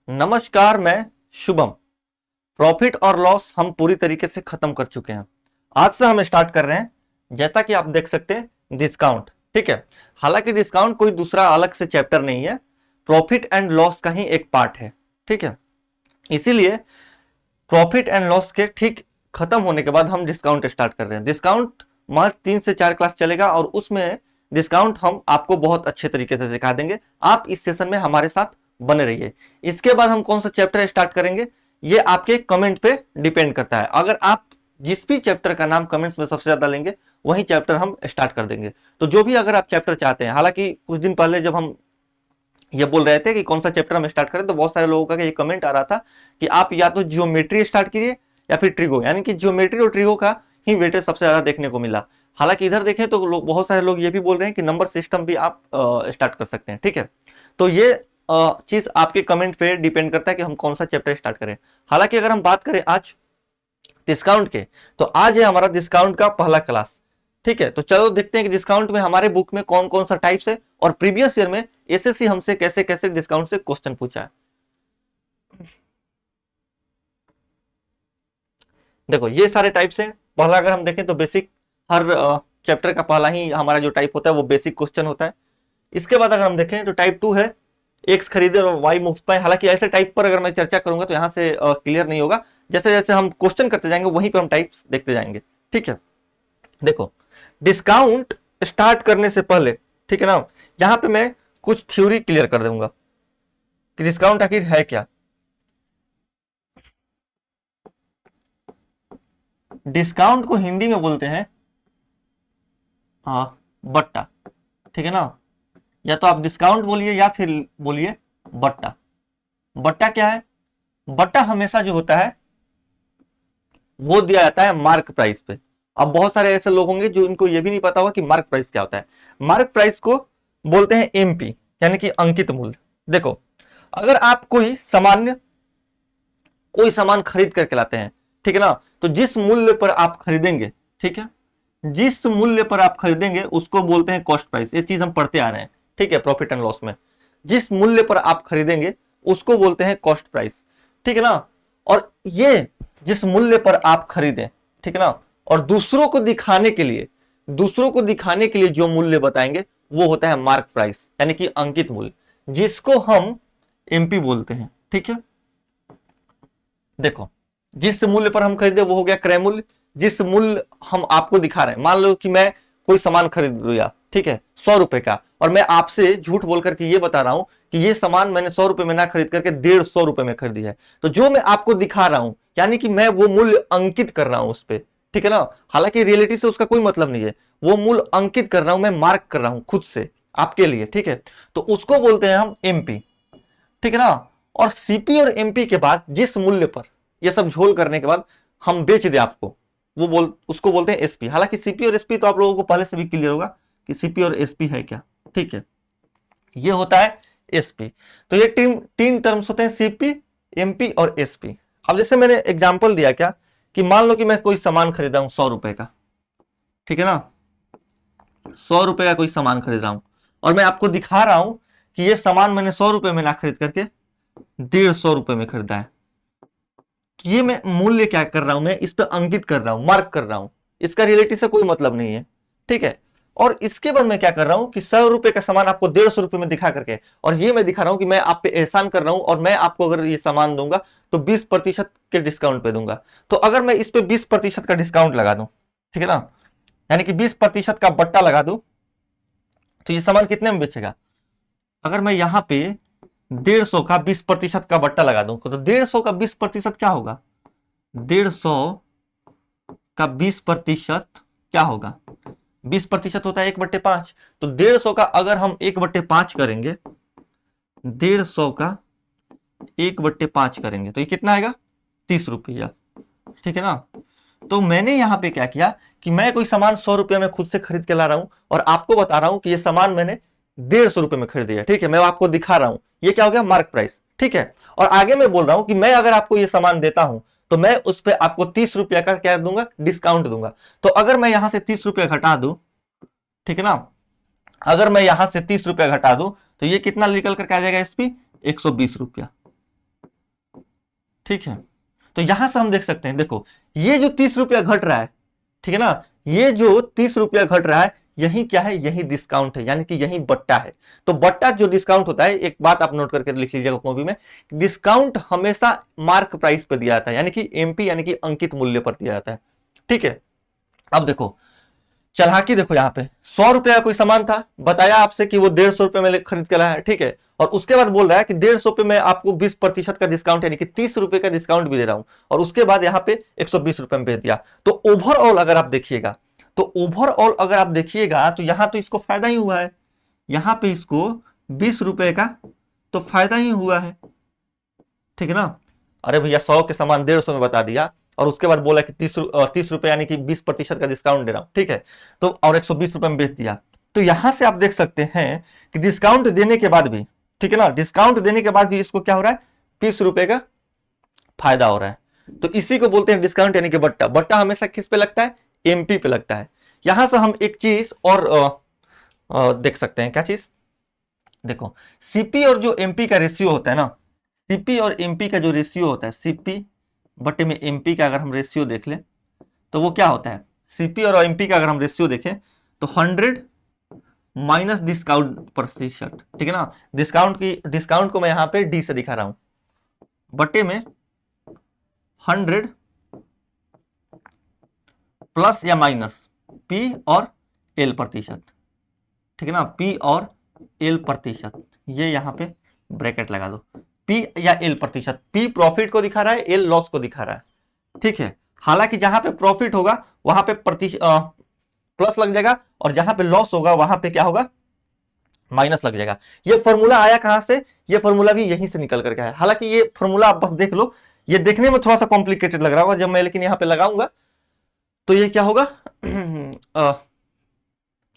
नमस्कार, मैं शुभम। प्रॉफिट और लॉस हम पूरी तरीके से खत्म कर चुके हैं। आज से हम स्टार्ट कर रहे हैं, जैसा कि आप देख सकते हैं, डिस्काउंट। ठीक है। हालांकि डिस्काउंट कोई दूसरा अलग से चैप्टर नहीं है, प्रॉफिट एंड लॉस का ही एक पार्ट है। ठीक है। इसीलिए प्रॉफिट एंड लॉस के ठीक खत्म होने के बाद हम डिस्काउंट स्टार्ट कर रहे हैं। डिस्काउंट महज 3 से 4 क्लास चलेगा और उसमें डिस्काउंट हम आपको बहुत अच्छे तरीके से सिखा देंगे। आप इस सेशन में हमारे साथ बने रहिए। इसके बाद हम कौन सा चैप्टर स्टार्ट करेंगे, ये आपके कमेंट पे डिपेंड करता है। अगर आप जिस भी चैप्टर का नाम कमेंट्स में सबसे ज्यादा लेंगे, वही चैप्टर हम स्टार्ट कर देंगे। तो जो भी अगर आप चैप्टर चाहते हैं, हालांकि कुछ दिन पहले जब हम ये बोल रहे थे कि कौन सा चैप्टर हम स्टार्ट करें, तो बहुत सारे लोगों का ये कमेंट आ रहा था कि आप या तो जियोमेट्री स्टार्ट कीजिए या फिर ट्रिगो, यानी कि जियोमेट्री और ट्रिगो का ही वेटेज सबसे ज्यादा देखने को मिला। हालांकि इधर देखें तो बहुत सारे लोग ये भी बोल रहे हैं कि नंबर सिस्टम भी आप स्टार्ट कर सकते हैं। ठीक है। तो ये चीज आपके कमेंट पे डिपेंड करता है कि हम कौन सा चैप्टर स्टार्ट करें। हालांकि अगर हम बात करें आज डिस्काउंट के, तो आज है हमारा डिस्काउंट का पहला क्लास। ठीक है। तो चलो देखते हैं कि डिस्काउंट में हमारे बुक में कौन कौन सा टाइप्स है और प्रीवियस ईयर में एसएससी हमसे कैसे कैसे डिस्काउंट से क्वेश्चन पूछा है। देखो ये सारे टाइप्स हैं। पहला अगर हम देखें तो बेसिक, हर चैप्टर का पहला ही हमारा जो टाइप होता है वो बेसिक क्वेश्चन होता है। इसके बाद अगर हम देखें तो टाइप 2 है, एक्स खरीदे और वाई मुफ्त पाए। हालांकि ऐसे टाइप पर अगर मैं चर्चा करूंगा तो यहाँ से क्लियर नहीं होगा। जैसे जैसे हम क्वेश्चन करते जाएंगे वहीं पर हम टाइप्स देखते जाएंगे। ठीक है। देखो डिस्काउंट स्टार्ट करने से पहले, ठीक है ना, यहां पे मैं कुछ थ्योरी क्लियर कर दूंगा कि डिस्काउंट आखिर है क्या। डिस्काउंट को हिंदी में बोलते हैं बट्टा। ठीक है ना। या तो आप डिस्काउंट बोलिए या फिर बोलिए बट्टा। बट्टा क्या है? बट्टा हमेशा जो होता है वो दिया जाता है मार्क प्राइस पे। अब बहुत सारे ऐसे लोग होंगे जो इनको ये भी नहीं पता होगा कि मार्क प्राइस क्या होता है। मार्क प्राइस को बोलते हैं एमपी, यानी कि अंकित मूल्य। देखो अगर आप कोई सामान खरीद करके लाते हैं, ठीक है ना, तो जिस मूल्य पर आप खरीदेंगे, ठीक है, जिस मूल्य पर आप खरीदेंगे उसको बोलते हैं कॉस्ट प्राइस। ये चीज हम पढ़ते आ रहे हैं। ठीक है। प्रॉफिट एंड लॉस में जिस मूल्य पर आप खरीदेंगे उसको बोलते हैं कॉस्ट प्राइस। ठीक है ना। और ये जिस मूल्य पर आप खरीदें, ठीक है ना, और दूसरों को दिखाने के लिए जो मूल्य बताएंगे वो होता है मार्क प्राइस, यानी कि अंकित मूल्य, जिसको हम एमपी बोलते हैं। ठीक है। देखो जिस मूल्य पर हम खरीदे वो हो गया क्रय मूल्य। जिस मूल्य हम आपको दिखा रहे हैं, मान लो कि मैं कोई सामान खरीद लिया, ठीक है, 100 रुपए का, और मैं आपसे झूठ बोल करके ये बता रहा हूं कि ये सामान मैंने 100 रुपए में ना खरीद करके 150 रुपए में खरीदी है। तो जो मैं आपको दिखा रहा हूं, यानी कि मैं वो मूल्य अंकित कर रहा हूं उस पर। ठीक है ना। हालांकि रियलिटी से उसका कोई मतलब नहीं है, वो मूल्य अंकित कर रहा हूं, मैं मार्क कर रहा हूं खुद से आपके लिए। ठीक है। तो उसको बोलते हैं हम एमपी। ठीक है ना। और सीपी और एमपी के बाद जिस मूल्य पर ये सब झोल करने के बाद हम बेच दे आपको, उसको बोलते हैं एसपी। हालांकि सीपी और एसपी तो आप लोगों को पहले से भी क्लियर होगा कि सीपी और एसपी है क्या। ठीक है। ये होता है एसपी। तो ये तीन टर्म्स होते हैं, सीपी, एमपी और एसपी। अब जैसे मैंने एग्जांपल दिया क्या, कि मान लो कि मैं कोई सामान खरीदा हूं 100 रुपए का, ठीक है ना, 100 रुपए का कोई सामान खरीद रहा हूं, और मैं आपको दिखा रहा हूं कि ये सामान मैंने 100 रुपए में ना खरीद करके 150 रुपए में खरीदा है। ये मैं मूल्य क्या कर रहा हूं, मैं इस पर अंकित कर रहा हूं, मार्क कर रहा हूं। इसका रियलिटी से कोई मतलब नहीं है। ठीक है। और इसके बाद मैं क्या कर रहा हूं कि 100 रुपए का सामान आपको 150 रुपए में दिखा करके, और ये मैं दिखा रहा हूं कि मैं आप पे एहसान कर रहा हूं, और मैं आपको अगर ये सामान दूंगा तो 20% के डिस्काउंट पे दूंगा। तो अगर मैं इस पे 20% का डिस्काउंट लगा दूं, ठीक है ना, यानी कि 20% का बट्टा लगा दूं, तो ये सामान कितने में बेचेगा? अगर मैं यहां पे 150 का 20% का बट्टा लगा दूं, तो 150 का 20% क्या होगा? 150 का 20% क्या होगा? 20% होता है 1/5। तो 150 का अगर हम 1/5 करेंगे, 150 का 1/5 करेंगे तो ये कितना आएगा? 30 रुपया। ठीक है ना। तो मैंने यहां पे क्या किया कि मैं कोई सामान 100 रुपया में खुद से खरीद के ला रहा हूं, और आपको बता रहा हूं कि ये सामान मैंने 150 रुपए में खरीदी है। ठीक है। मैं आपको दिखा रहा हूं, ये क्या हो गया? Mark price. ठीक है। और आगे मैं बोल रहा हूं कि मैं अगर आपको ये सामान देता हूं तो मैं उस पर आपको 30 रुपया का क्या दूंगा? डिस्काउंट दूंगा। तो अगर मैं यहां से 30 रुपया घटा दूं, ठीक है ना, अगर मैं यहां से 30 रुपया घटा दूं तो ये कितना निकल करके आ जाएगा? एसपी 120 रुपया। ठीक है। तो यहां से हम देख सकते हैं, देखो ये जो 30 रुपया घट रहा है, ठीक है ना, ये जो 30 रुपया घट रहा है, यही क्या है, यही डिस्काउंट है, यानी कि यही बट्टा है। तो बट्टा जो डिस्काउंट होता है, एक बात आप नोट करके लिख लीजिएगा कॉपी में, डिस्काउंट हमेशा मार्क प्राइस पे दिया जाता है, यानी कि एमपी यानी कि अंकित मूल्य पर दिया जाता है। ठीक है। अब देखो चालाकी, देखो यहाँ पे 100 रुपए का कोई सामान था, बताया आपसे कि वो 150 रुपए में खरीद के लाया है, ठीक है, और उसके बाद बोल रहा है कि 150 रुपए में आपको 20% का डिस्काउंट यानी कि 30 रुपए का डिस्काउंट भी दे रहा हूं, और उसके बाद यहाँ पे 120 रुपए में भेज दिया। तो ओवरऑल अगर आप देखिएगा, तो यहाँ तो इसको फायदा ही हुआ है, यहाँ पे इसको 20 रुपए का तो फायदा ही हुआ है, ठीक है ना। अरे भैया 100 के सामान 150 में बता दिया, और उसके बाद बोला कि 30 रुपए यानी कि 20% का डिस्काउंट दे रहा हूं, ठीक है, तो और 120 रुपए में बेच दिया। तो यहां से आप देख सकते हैं कि डिस्काउंट देने के बाद भी, ठीक है ना, डिस्काउंट देने के बाद भी इसको क्या हो रहा है, 20 रुपए का फायदा हो रहा है। तो इसी को बोलते हैं डिस्काउंट यानी कि बट्टा। बट्टा हमेशा किस पे लगता है, एमपी पे लगता है। यहां से हम एक चीज और देख सकते हैं, क्या चीज, देखो सीपी और जो एमपी का रेशियो होता है ना, सीपी और एमपी का जो रेशियो होता है, सीपी बटे में एमपी का अगर हम रेशियो देख लें तो वो क्या होता है, सीपी और एमपी का अगर हम रेशियो देखें तो 100 माइनस डिस्काउंट प्रतिशत, ठीक है ना, डिस्काउंट को मैं यहां पे डी से दिखा रहा हूं, बटे में 100 प्लस या माइनस पी और एल प्रतिशत, ठीक है ना, पी और एल प्रतिशत, ये यहां पे ब्रैकेट लगा दो, पी या एल प्रतिशत, पी प्रॉफिट को दिखा रहा है, एल लॉस को दिखा रहा है, ठीक है। हालांकि जहां पे प्रॉफिट होगा वहां पे प्लस लग जाएगा, और जहां पे लॉस होगा वहां पे क्या होगा, माइनस लग जाएगा। ये फॉर्मूला आया कहां से, ये फॉर्मूला भी यहीं से निकल करके आया। हालांकि ये फॉर्मूला आप बस देख लो, ये देखने में थोड़ा सा कॉम्प्लिकेटेड लग रहा होगा जब मैं लेकिन यहां पे लगाऊंगा तो ये क्या होगा,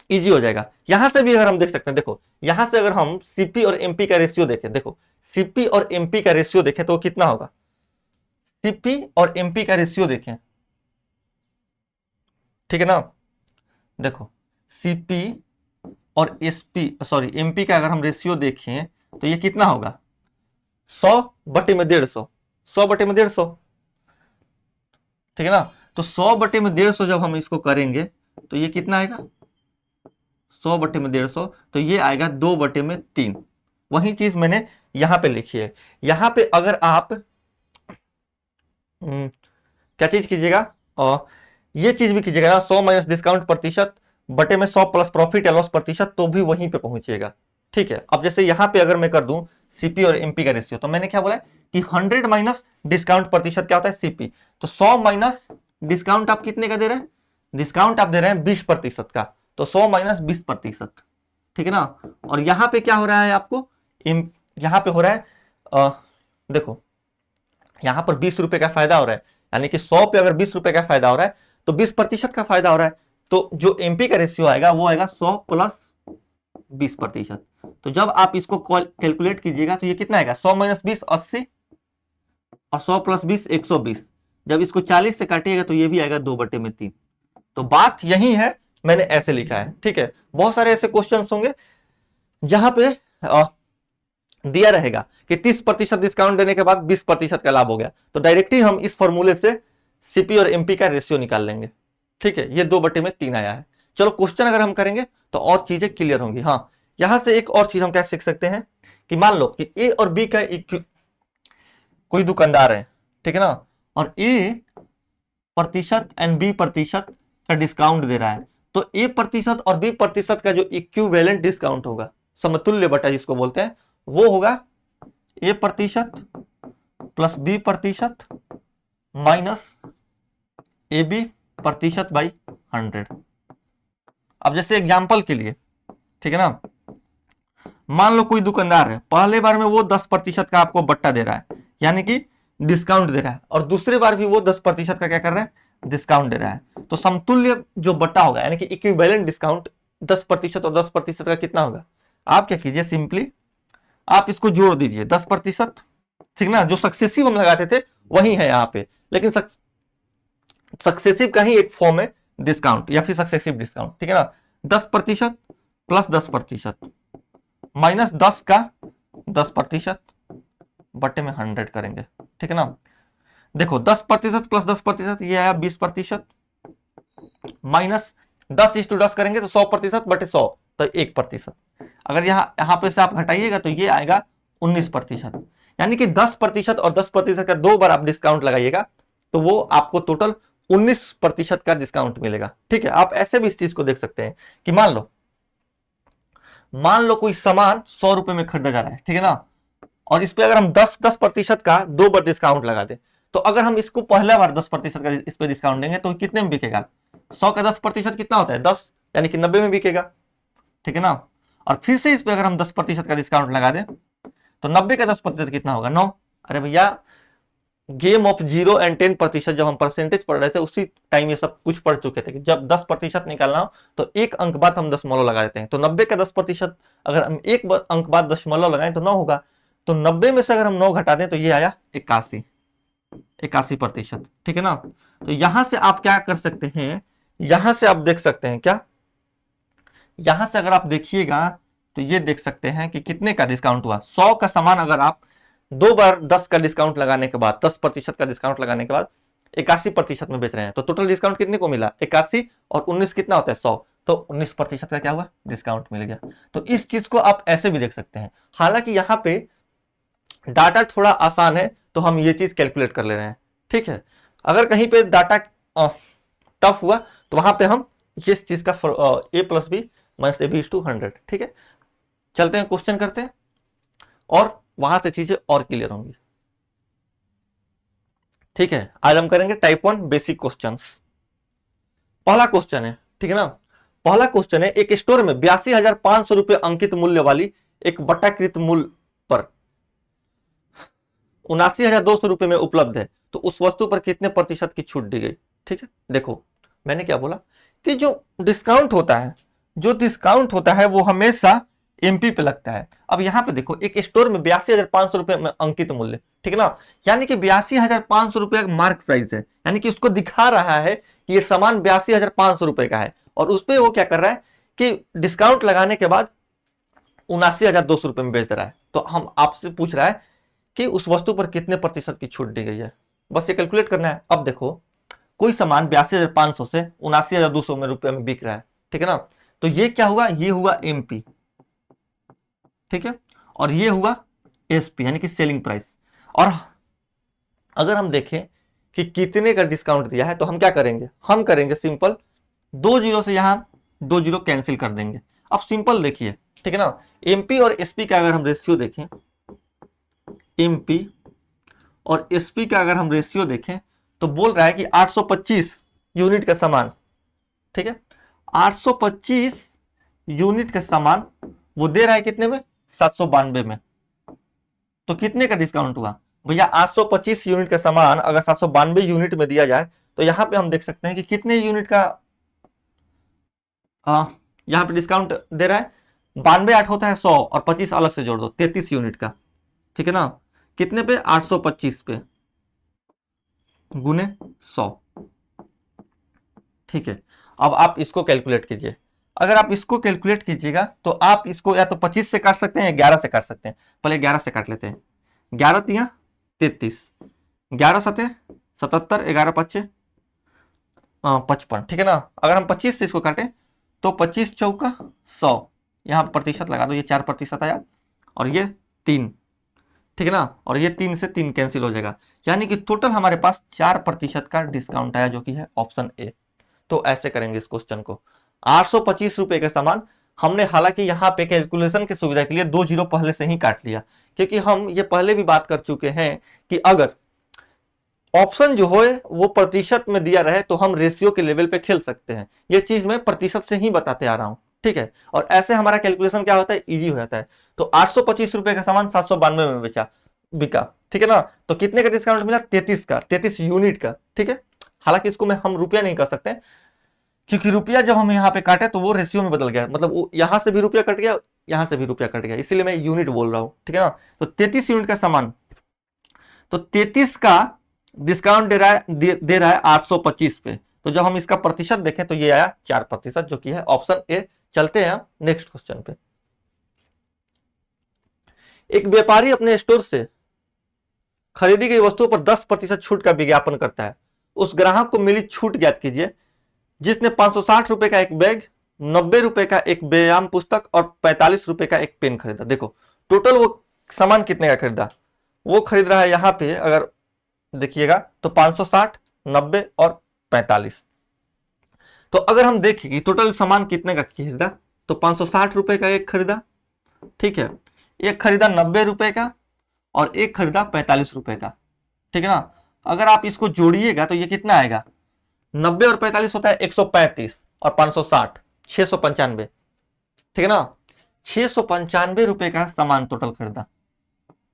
इजी हो जाएगा। यहां से भी अगर हम देख सकते हैं, देखो यहां से अगर हम सीपी और एमपी का रेशियो देखें, देखो सीपी और एमपी का रेशियो देखें तो कितना होगा, सीपी और एमपी का रेशियो देखें, ठीक है ना, देखो सीपी और एसपी सॉरी एमपी का अगर हम रेशियो देखें तो ये कितना होगा, 100 बटे में 150, 100 बटे में 150, ठीक है ना। तो 100 बटे में 150 जब हम इसको करेंगे तो ये कितना आएगा, 100 बटे में 150, तो ये आएगा 2 बटे में 3। वही चीज मैंने यहां पे लिखी है। यहां पे अगर आप क्या चीज कीजिएगा, और ये चीज भी कीजिएगा ना, 100 माइनस डिस्काउंट प्रतिशत बटे में 100 प्लस प्रॉफिट या लॉस प्रतिशत, तो भी वहीं पे पहुंचेगा, ठीक है। अब जैसे यहां पे अगर मैं कर दूं सीपी और एमपी का रेशियो, तो मैंने क्या बोला कि 100 माइनस डिस्काउंट प्रतिशत क्या होता है, सीपी, तो 100 माइनस डिस्काउंट आप कितने का दे रहे हैं, डिस्काउंट आप दे रहे हैं 20% का, तो 100 माइनस 20%, ठीक है ना। और यहां पे क्या हो रहा है आपको, यहां पे हो रहा है देखो यहां पर 20 रुपए का फायदा हो रहा है, यानी कि 100 पे अगर 20 रुपए का फायदा हो रहा है तो 20% का फायदा हो रहा है। तो जो एमपी का रेशियो आएगा वो आएगा 100 प्लस 20%। तो जब आप इसको कैलकुलेट कीजिएगा तो ये कितना आएगा, 100 माइनस 20 80, और 100 प्लस 20 120। जब इसको 40 से काटिएगा तो ये भी आएगा 2 बटे में 3। तो बात यही है, मैंने ऐसे लिखा है, ठीक है। बहुत सारे ऐसे क्वेश्चन होंगे जहां पे दिया रहेगा कि 30% डिस्काउंट देने के बाद 20% का लाभ हो गया, तो डायरेक्टली हम इस फॉर्मूले से सीपी और एमपी का रेशियो निकाल लेंगे, ठीक है। ये 2 बटे में 3 आया है। चलो क्वेश्चन अगर हम करेंगे तो और चीजें क्लियर होंगी। हाँ, यहां से एक और चीज हम क्या सीख सकते हैं कि मान लो कि ए और बी का कोई दुकानदार है, ठीक है ना, और ए प्रतिशत एंड बी प्रतिशत का डिस्काउंट दे रहा है, तो ए प्रतिशत और बी प्रतिशत का जो इक्विवेलेंट डिस्काउंट होगा, समतुल्य बटा जिसको बोलते हैं, वो होगा ए प्रतिशत प्लस बी प्रतिशत माइनस ए बी प्रतिशत बाई 100। अब जैसे एग्जांपल के लिए, ठीक है ना, मान लो कोई दुकानदार है, पहले बार में वो 10% का आपको बट्टा दे रहा है, यानी कि डिस्काउंट दे रहा है, और दूसरे बार भी वो 10% का क्या कर रहा है, डिस्काउंट दे रहा है। तो समतुल्य जो बट्टा होगा यानी कि इक्विवेलेंट डिस्काउंट 10% और 10% का कितना होगा, आप क्या कीजिए, सिंपली आप इसको जोड़ दीजिए 10%, ठीक ना, जो सक्सेसिव हम लगाते थे वही है यहाँ पे, लेकिन सक्सेसिव का ही एक फॉर्म है डिस्काउंट या फिर सक्सेसिव डिस्काउंट, ठीक है ना। 10% प्लस 10% माइनस 10 का 10% बटे में 100 करेंगे, ठीक है ना। देखो 10% प्लस 10%, ये आया 20%, माइनस 10:10 करेंगे तो 100% बटे 100, तो 1%। अगर यहां पे से आप घटाइएगा तो ये आएगा 19%। यानी कि 10% और 10% का 2 बार आप डिस्काउंट लगाइएगा तो वो आपको टोटल 19% का डिस्काउंट मिलेगा। ठीक है, आप ऐसे भी इस चीज को देख सकते हैं कि मान लो कोई सामान 100 रुपए में खरीदा जा रहा है, ठीक है ना, और इस पे अगर हम 10% का 2 बार डिस्काउंट लगा दें, तो अगर हम इसको पहला बार 10% का इस पे डिस्काउंट देंगे तो कितने में बिकेगा? 100 का 10% कितना होता है? 10, यानी कि 90 में बिकेगा। ठीक है ना, और फिर से इस पे अगर हम 10% का डिस्काउंट लगा दें तो 90 का 10% कितना होगा? 9। अरे भैया, गेम ऑफ 0 और 10%, जब हम परसेंटेज पढ़ रहे थे उसी टाइम ये सब कुछ पढ़ चुके थे कि जब 10% निकालना हो तो एक अंक बाद हम दशमलव लगा देते हैं। तो 90 का 10%, अगर हम एक अंक बाद दशमलव लगाएं तो 9 होगा। तो 90 में से अगर हम 9 घटा दें तो ये आया 81%। ठीक है ना, तो यहां से आप क्या कर सकते हैं, यहां से आप देख सकते हैं क्या, यहां से अगर आप देखिएगा तो ये देख सकते हैं कि कितने का डिस्काउंट हुआ। 100 का सामान अगर आप 2 बार 10 का डिस्काउंट लगाने के बाद, 10% का डिस्काउंट लगाने के बाद 81% में बेच रहे हैं, तो टोटल डिस्काउंट कितने को मिला? 81 और 19 कितना होता है? 100। तो 19% का क्या हुआ? डिस्काउंट मिल गया। तो इस चीज को आप ऐसे भी देख सकते हैं। हालांकि यहाँ पे डाटा थोड़ा आसान है तो हम ये चीज कैलकुलेट कर ले रहे हैं। ठीक है, अगर कहीं पे डाटा टफ हुआ तो वहां पे हम इस चीज का a+b-ab=100। ठीक है, चलते हैं क्वेश्चन करते हैं और वहां से चीजें और क्लियर होंगी। ठीक है, आज हम करेंगे टाइप 1 बेसिक क्वेश्चंस। पहला क्वेश्चन है, ठीक है ना, पहला क्वेश्चन है, एक स्टोर में 82,500 रुपए अंकित मूल्य वाली एक बटाकृत मूल्य पर 79,200 रुपए में उपलब्ध है, तो उस वस्तु पर कितने प्रतिशत की छूट दी गई? ठीक है, देखो मैंने क्या बोला कि जो डिस्काउंट होता है वो हमेशा एमपी पे लगता है। अब यहां पे देखो, एक स्टोर में 82,500 रुपए में अंकित मूल्य, ठीक है ना, यानी कि 82,500 रुपए मार्क प्राइस है, यानी कि उसको दिखा रहा है कि ये सामान 82,500 रुपए का है, और उस पर वो क्या कर रहा है कि डिस्काउंट लगाने के बाद 79,200 रुपए में बेच रहा है। तो हम आपसे पूछ रहा है कि उस वस्तु पर कितने प्रतिशत की छूट दी गई है, बस ये कैलकुलेट करना है। अब देखो, कोई सामान 82,500 से 79,200 में रुपए में बिक रहा है, ठीक है ना, तो ये क्या हुआ? ये हुआ एमपी, ठीक है, और ये हुआ एसपी यानी कि सेलिंग प्राइस। और अगर हम देखें कि कितने का डिस्काउंट दिया है तो हम क्या करेंगे? हम करेंगे सिंपल, 2 जीरो से यहां 2 जीरो कैंसिल कर देंगे। अब सिंपल देखिए, ठीक है ना, एमपी और एसपी का अगर हम रेशियो देखें, एमपी और एसपी का अगर हम रेशियो देखें तो बोल रहा है कि 825 यूनिट का सामान, ठीक है, 825 यूनिट का सामान वो दे रहा है कितने में? 792 में। तो कितने का डिस्काउंट हुआ भैया? 825 यूनिट का सामान अगर 792 यूनिट में दिया जाए तो यहां पे हम देख सकते हैं कि कितने यूनिट का यहां पे डिस्काउंट दे रहा है। 92 8 होता है 100 और 25 अलग से जोड़ दो, 33 यूनिट का, ठीक है ना, कितने पे? 825 पे गुने 100। ठीक है, अब आप इसको कैलकुलेट कीजिए। अगर आप इसको कैलकुलेट कीजिएगा तो आप इसको या तो 25 से काट सकते हैं या 11 से काट सकते हैं। पहले 11 से काट लेते हैं। 11 तिया 33, 11 सते 77, 11 पच्चे 55, ठीक है ना। अगर हम 25 से इसको काटें तो 25 चौका 100, यहाँ प्रतिशत लगा दो, ये 4% आया और ये 3, ठीक है ना, और ये 3 से 3 कैंसिल हो जाएगा, यानी कि टोटल हमारे पास 4% का डिस्काउंट आया, जो कि है ऑप्शन ए। तो ऐसे करेंगे इस क्वेश्चन को। 825 रुपए का सामान हमने, हालांकि यहाँ पे कैलकुलेशन की सुविधा के लिए 2 जीरो पहले से ही काट लिया, क्योंकि हम ये पहले भी बात कर चुके हैं कि अगर ऑप्शन जो हो वो प्रतिशत में दिया रहे तो हम रेशियो के लेवल पे खेल सकते हैं। ये चीज मैं प्रतिशत से ही बताते आ रहा हूं, ठीक है, और ऐसे हमारा कैलकुलेशन क्या होता है? इजी हो जाता है। तो 825 रुपए का सामान 792 में बिका, ठीक है ना, तो कितने का डिस्काउंट मिला? 33 का, 33 यूनिट का, ठीक है। हालांकि इसको हम रुपया नहीं कर सकते, क्योंकि रुपया जब हम यहाँ पे काटे तो वो रेशियो में बदल गया, मतलब वो यहां से भी रुपया कट गया, यहां से भी रुपया कट गया, इसीलिए मैं यूनिट बोल रहा हूं, ठीक है ना। तो 33 यूनिट का सामान, तो 33 का डिस्काउंट दे रहा है 825 पे, तो जब हम इसका प्रतिशत देखें तो ये आया 4%, जो कि है ऑप्शन ए। चलते हैं नेक्स्ट क्वेश्चन पे। एक व्यापारी अपने स्टोर से खरीदी गई वस्तुओं पर 10% छूट का विज्ञापन करता है, उस ग्राहक को मिली छूट ज्ञात कीजिए जिसने 560 रुपए का एक बैग, 90 रुपए का एक व्यायाम पुस्तक और 45 रुपए का एक पेन खरीदा। देखो टोटल वो सामान कितने का खरीदा, वो खरीद रहा है यहाँ पे अगर देखिएगा तो 560, 90 और 45। तो अगर हम देखें कि टोटल सामान कितने का खरीदा तो 560 रुपए का एक खरीदा, ठीक है, एक खरीदा 90 रुपए का और एक खरीदा 45 रुपए का, ठीक है ना। अगर आप इसको जोड़िएगा तो ये कितना आएगा, 90 और 45 होता है 135 और 560 695, ठीक है ना। 695 रुपए का सामान टोटल खरीदा,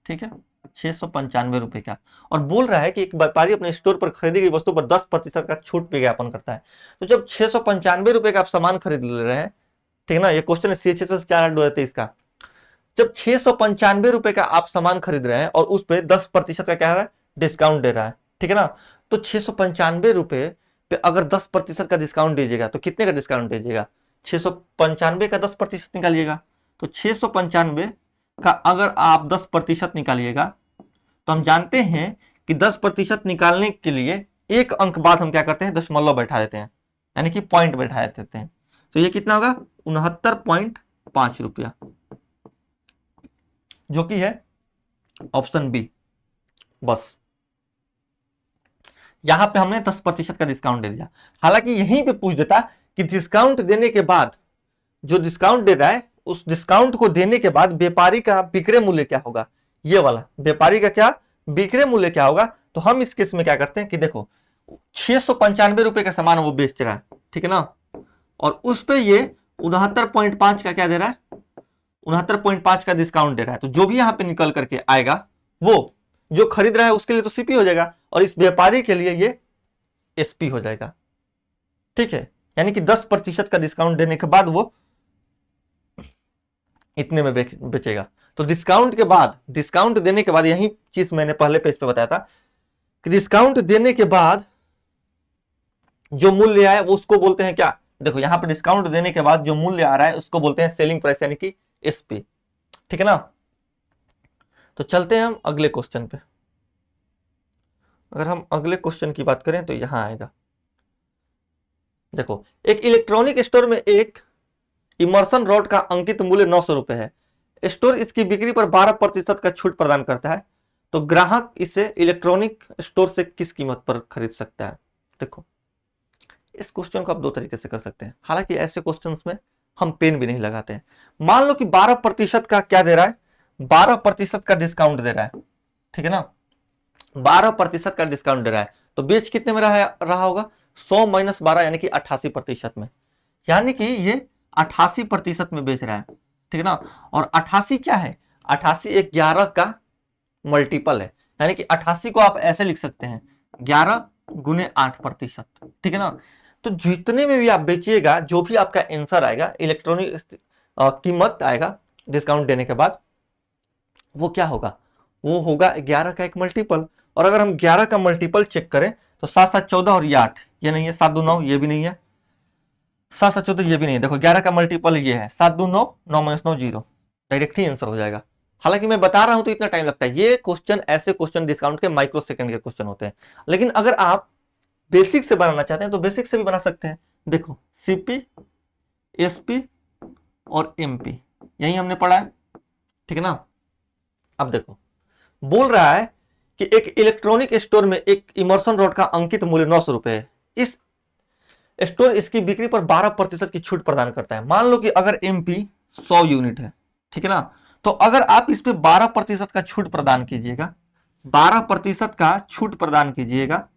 ठीक है, 695 रुपए का। और बोल रहा है कि एक व्यापारी अपने स्टोर पर खरीदी गई वस्तु पर 10% का छूट विज्ञापन करता है। तो जब 695 रुपए का आप सामान खरीद ले रहे हैं, ठीक है ना, ये क्वेश्चन है CHSL 4/2023 का। जब 695 रुपए का आप सामान खरीद रहे हैं और उस पर 10% का क्या है डिस्काउंट दे रहा है, ठीक है ना। तो 695 रुपए पे अगर 10% का डिस्काउंट दीजिएगा तो कितने का डिस्काउंट दीजिएगा, 695 का 10% निकालिएगा। तो 695 का अगर आप 10% निकालिएगा तो हम जानते हैं कि 10% निकालने के लिए एक अंक बाद हम क्या करते हैं, दशमलव बैठा देते हैं, यानी कि पॉइंट बैठा देते हैं। तो ये कितना होगा 69.5 रुपया, जो कि है ऑप्शन बी। बस यहां पे हमने 10% का डिस्काउंट दे दिया। हालांकि यहीं पे पूछ देता कि डिस्काउंट देने के बाद, जो डिस्काउंट दे रहा है उस डिस्काउंट को देने के बाद व्यापारी का विक्रय मूल्य क्या होगा, ये वाला व्यापारी का क्या विक्रय मूल्य क्या होगा। तो हम इस केस में क्या करते हैं कि देखो 695 रुपए का सामान वो बेच रहा है, ठीक है ना, और उस पे ये 69.5 का क्या दे रहा है, 69.5 का डिस्काउंट दे रहा है। तो जो भी यहां पे निकल करके आएगा वो जो खरीद रहा है उसके लिए तो सीपी हो जाएगा और इस व्यापारी के लिए ये एसपी हो जाएगा, ठीक है। यानी कि 10% का डिस्काउंट देने के बाद वो इतने में बेचेगा। तो डिस्काउंट के बाद, डिस्काउंट देने के बाद, यही चीज मैंने पहले पेज पे बताया था कि डिस्काउंट देने के बाद जो मूल्य आया वो उसको बोलते हैं क्या, देखो यहां पे डिस्काउंट देने के बाद जो मूल्य आ रहा है उसको बोलते हैं सेलिंग प्राइस यानी कि एसपी, ठीक है ना। तो चलते हैं हम अगले क्वेश्चन पे। अगर हम अगले क्वेश्चन की बात करें तो यहां आएगा, देखो एक इलेक्ट्रॉनिक स्टोर में एक इमर्सन रॉड का अंकित मूल्य 900 रुपए है, स्टोर इसकी बिक्री पर 12% का छूट प्रदान करता है, तो ग्राहक इसे इलेक्ट्रॉनिक स्टोर से किस कीमत पर खरीद सकता है। देखो इस क्वेश्चन को आप दो तरीके से कर सकते हैं, हालांकि ऐसे क्वेश्चंस में हम पेन भी नहीं लगाते हैं। मान लो कि 12% का क्या दे रहा है, 12% का डिस्काउंट दे रहा है, ठीक है ना, 12% का डिस्काउंट दे रहा है। तो बेच कितने में रहा होगा, 100 - 12 यानी कि 88% में, यानी कि ये 88% में बेच रहा है, ठीक है ना। और 88 क्या है, 88 एक 11 का मल्टीपल है, यानी कि 88 को आप ऐसे लिख सकते हैं 11 × 8%, ठीक है ना। तो जितने में भी आप बेचिएगा, जो भी आपका आंसर आएगा इलेक्ट्रॉनिक कीमत आएगा डिस्काउंट देने के बाद, वो क्या होगा, वो होगा 11 का एक मल्टीपल। और अगर हम 11 का मल्टीपल चेक करें तो 7 7 14 और ये 8, ये नहीं है, 7 2 9 ये भी नहीं है, 7 7 14 ये भी नहीं है। देखो 11 का मल्टीपल ये है 7 2 9, 9 - 9 0, डायरेक्ट ही आंसर हो जाएगा। हालांकि मैं बता रहा हूं तो इतना टाइम लगता है, ये क्वेश्चन ऐसे क्वेश्चन डिस्काउंट के माइक्रो सेकंड के क्वेश्चन होते हैं। लेकिन अगर आप बेसिक से बनाना चाहते हैं तो बेसिक से भी बना सकते हैं। देखो सीपी, एसपी और एमपी यही हमने पढ़ा है, ठीक है ना। अब देखो बोल रहा है कि एक इलेक्ट्रॉनिक स्टोर में एक इमर्सन रॉड का अंकित मूल्य 900 रुपए है, इस स्टोर इसकी बिक्री पर 12% की छूट प्रदान करता है। मान लो कि अगर एमपी 100 यूनिट है, ठीक है ना, तो अगर आप इस पे 12% का छूट प्रदान कीजिएगा, 12% का छूट प्रदान कीजिएगा,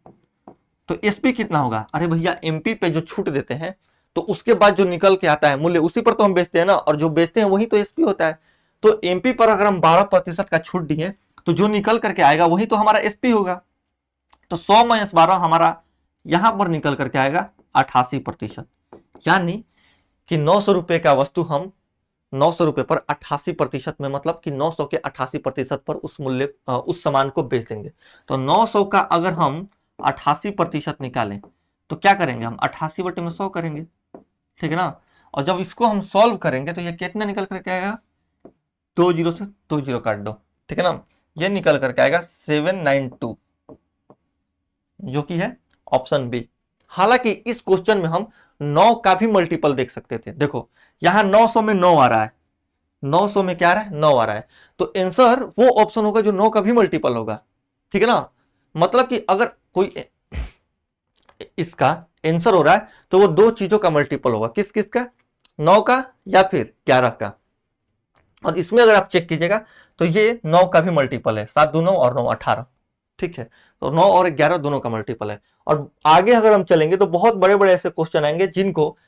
तो एसपी कितना होगा, अरे भैया एमपी पे जो छूट देते हैं तो उसके बाद जो निकल के आता है मूल्य उसी पर तो हम बेचते हैं ना, और जो बेचते हैं वही तो एसपी होता है। तो एमपी पर अगर हम 12% का छूट दिए तो जो निकल करके आएगा वही तो हमारा एसपी होगा। तो 100 - 12 हमारा यहां पर निकल करके आएगा 88%, यानी कि 900 रुपए का वस्तु हम 900 रुपए पर 88% में, मतलब कि 900 के 88% पर उस मूल्य उस सामान को बेच देंगे। तो 900 का अगर हम 88% निकालें तो क्या करेंगे, हम 88/100 करेंगे, ठीक है ना। और जब इसको हम सॉल्व करेंगे तो ये कितना निकल करके आएगा, 2 0 से 2 0 काट दो, ठीक है ना, ये निकल करके आएगा 792, जो कि है ऑप्शन बी। हालांकि इस क्वेश्चन में हम 9 का भी मल्टीपल देख सकते थे। देखो यहां 900 में 9 आ रहा है, 900 में क्या आ रहा है, 9 आ रहा है, तो आंसर वो ऑप्शन होगा जो 9 का भी मल्टीपल होगा। ठीक है ना, मतलब कि अगर कोई इसका आंसर हो रहा है तो वो दो चीजों का मल्टीपल होगा। किस किस का, 9 का या फिर 11 का। और इसमें अगर आप चेक कीजिएगा तो ये 9 का भी मल्टीपल है, 7 2 9 और 9 18। ठीक है, तो 9 और 11 दोनों का मल्टीपल है। और आगे अगर हम चलेंगे तो बहुत बड़े बड़े ऐसे क्वेश्चन आएंगे जिनको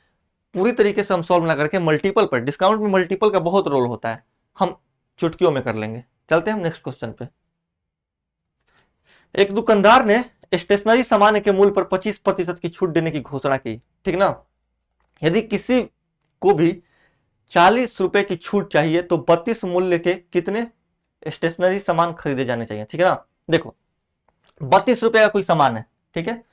पूरी तरीके से हम सॉल्व ना करके मल्टीपल पर, डिस्काउंट में मल्टीपल का बहुत रोल होता है, हम चुटकियों में कर लेंगे। चलते हैं हम नेक्स्ट क्वेश्चन पे। एक दुकानदार ने स्टेशनरी सामान के मूल्य पर 25% की छूट देने की घोषणा की। ठीक ना, यदि किसी को भी 40 रुपए की छूट चाहिए तो 32 मूल्य के कितने स्टेशनरी सामान खरीदे जाने चाहिए। ठीक है ना, देखो 32 रुपए का कोई सामान है, ठीक है,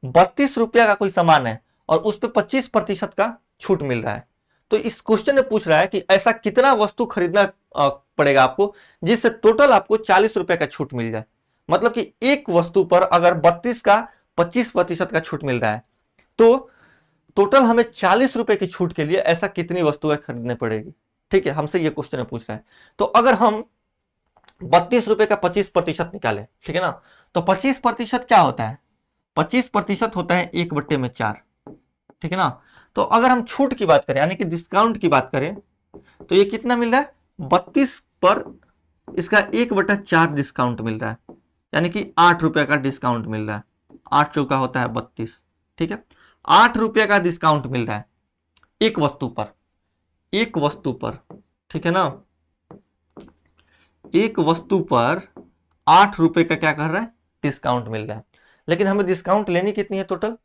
32 रुपया का कोई सामान है और उस पर 25% का छूट मिल रहा है। तो इस क्वेश्चन में पूछ रहा है कि ऐसा कितना वस्तु खरीदना पड़ेगा आपको जिससे टोटल आपको 40 रुपए का छूट मिल जाए। मतलब कि एक वस्तु पर अगर 32 का 25% का छूट मिल रहा है तो टोटल हमें 40 रुपए की छूट के लिए ऐसा कितनी वस्तुएं खरीदनी पड़ेगी। ठीक है, हमसे ये क्वेश्चन पूछ रहा है। तो अगर हम 32 रुपए का 25% निकाले, ठीक है ना, तो 25% क्या होता है, 25% होता है 1/4। ठीक है ना, तो अगर हम छूट की बात करें यानी कि डिस्काउंट की बात करें तो ये कितना मिल रहा है, 32 पर इसका 1/4 डिस्काउंट मिल रहा है, यानी कि 8 रुपए का डिस्काउंट मिल रहा है। 8 चौका होता है 32। ठीक है, 8 रुपए का डिस्काउंट मिल रहा है एक वस्तु पर, एक वस्तु पर। ठीक है ना, एक वस्तु पर 8 रुपए का क्या कर रहा है, डिस्काउंट मिल रहा है। लेकिन हमें डिस्काउंट लेनी कितनी है, टोटल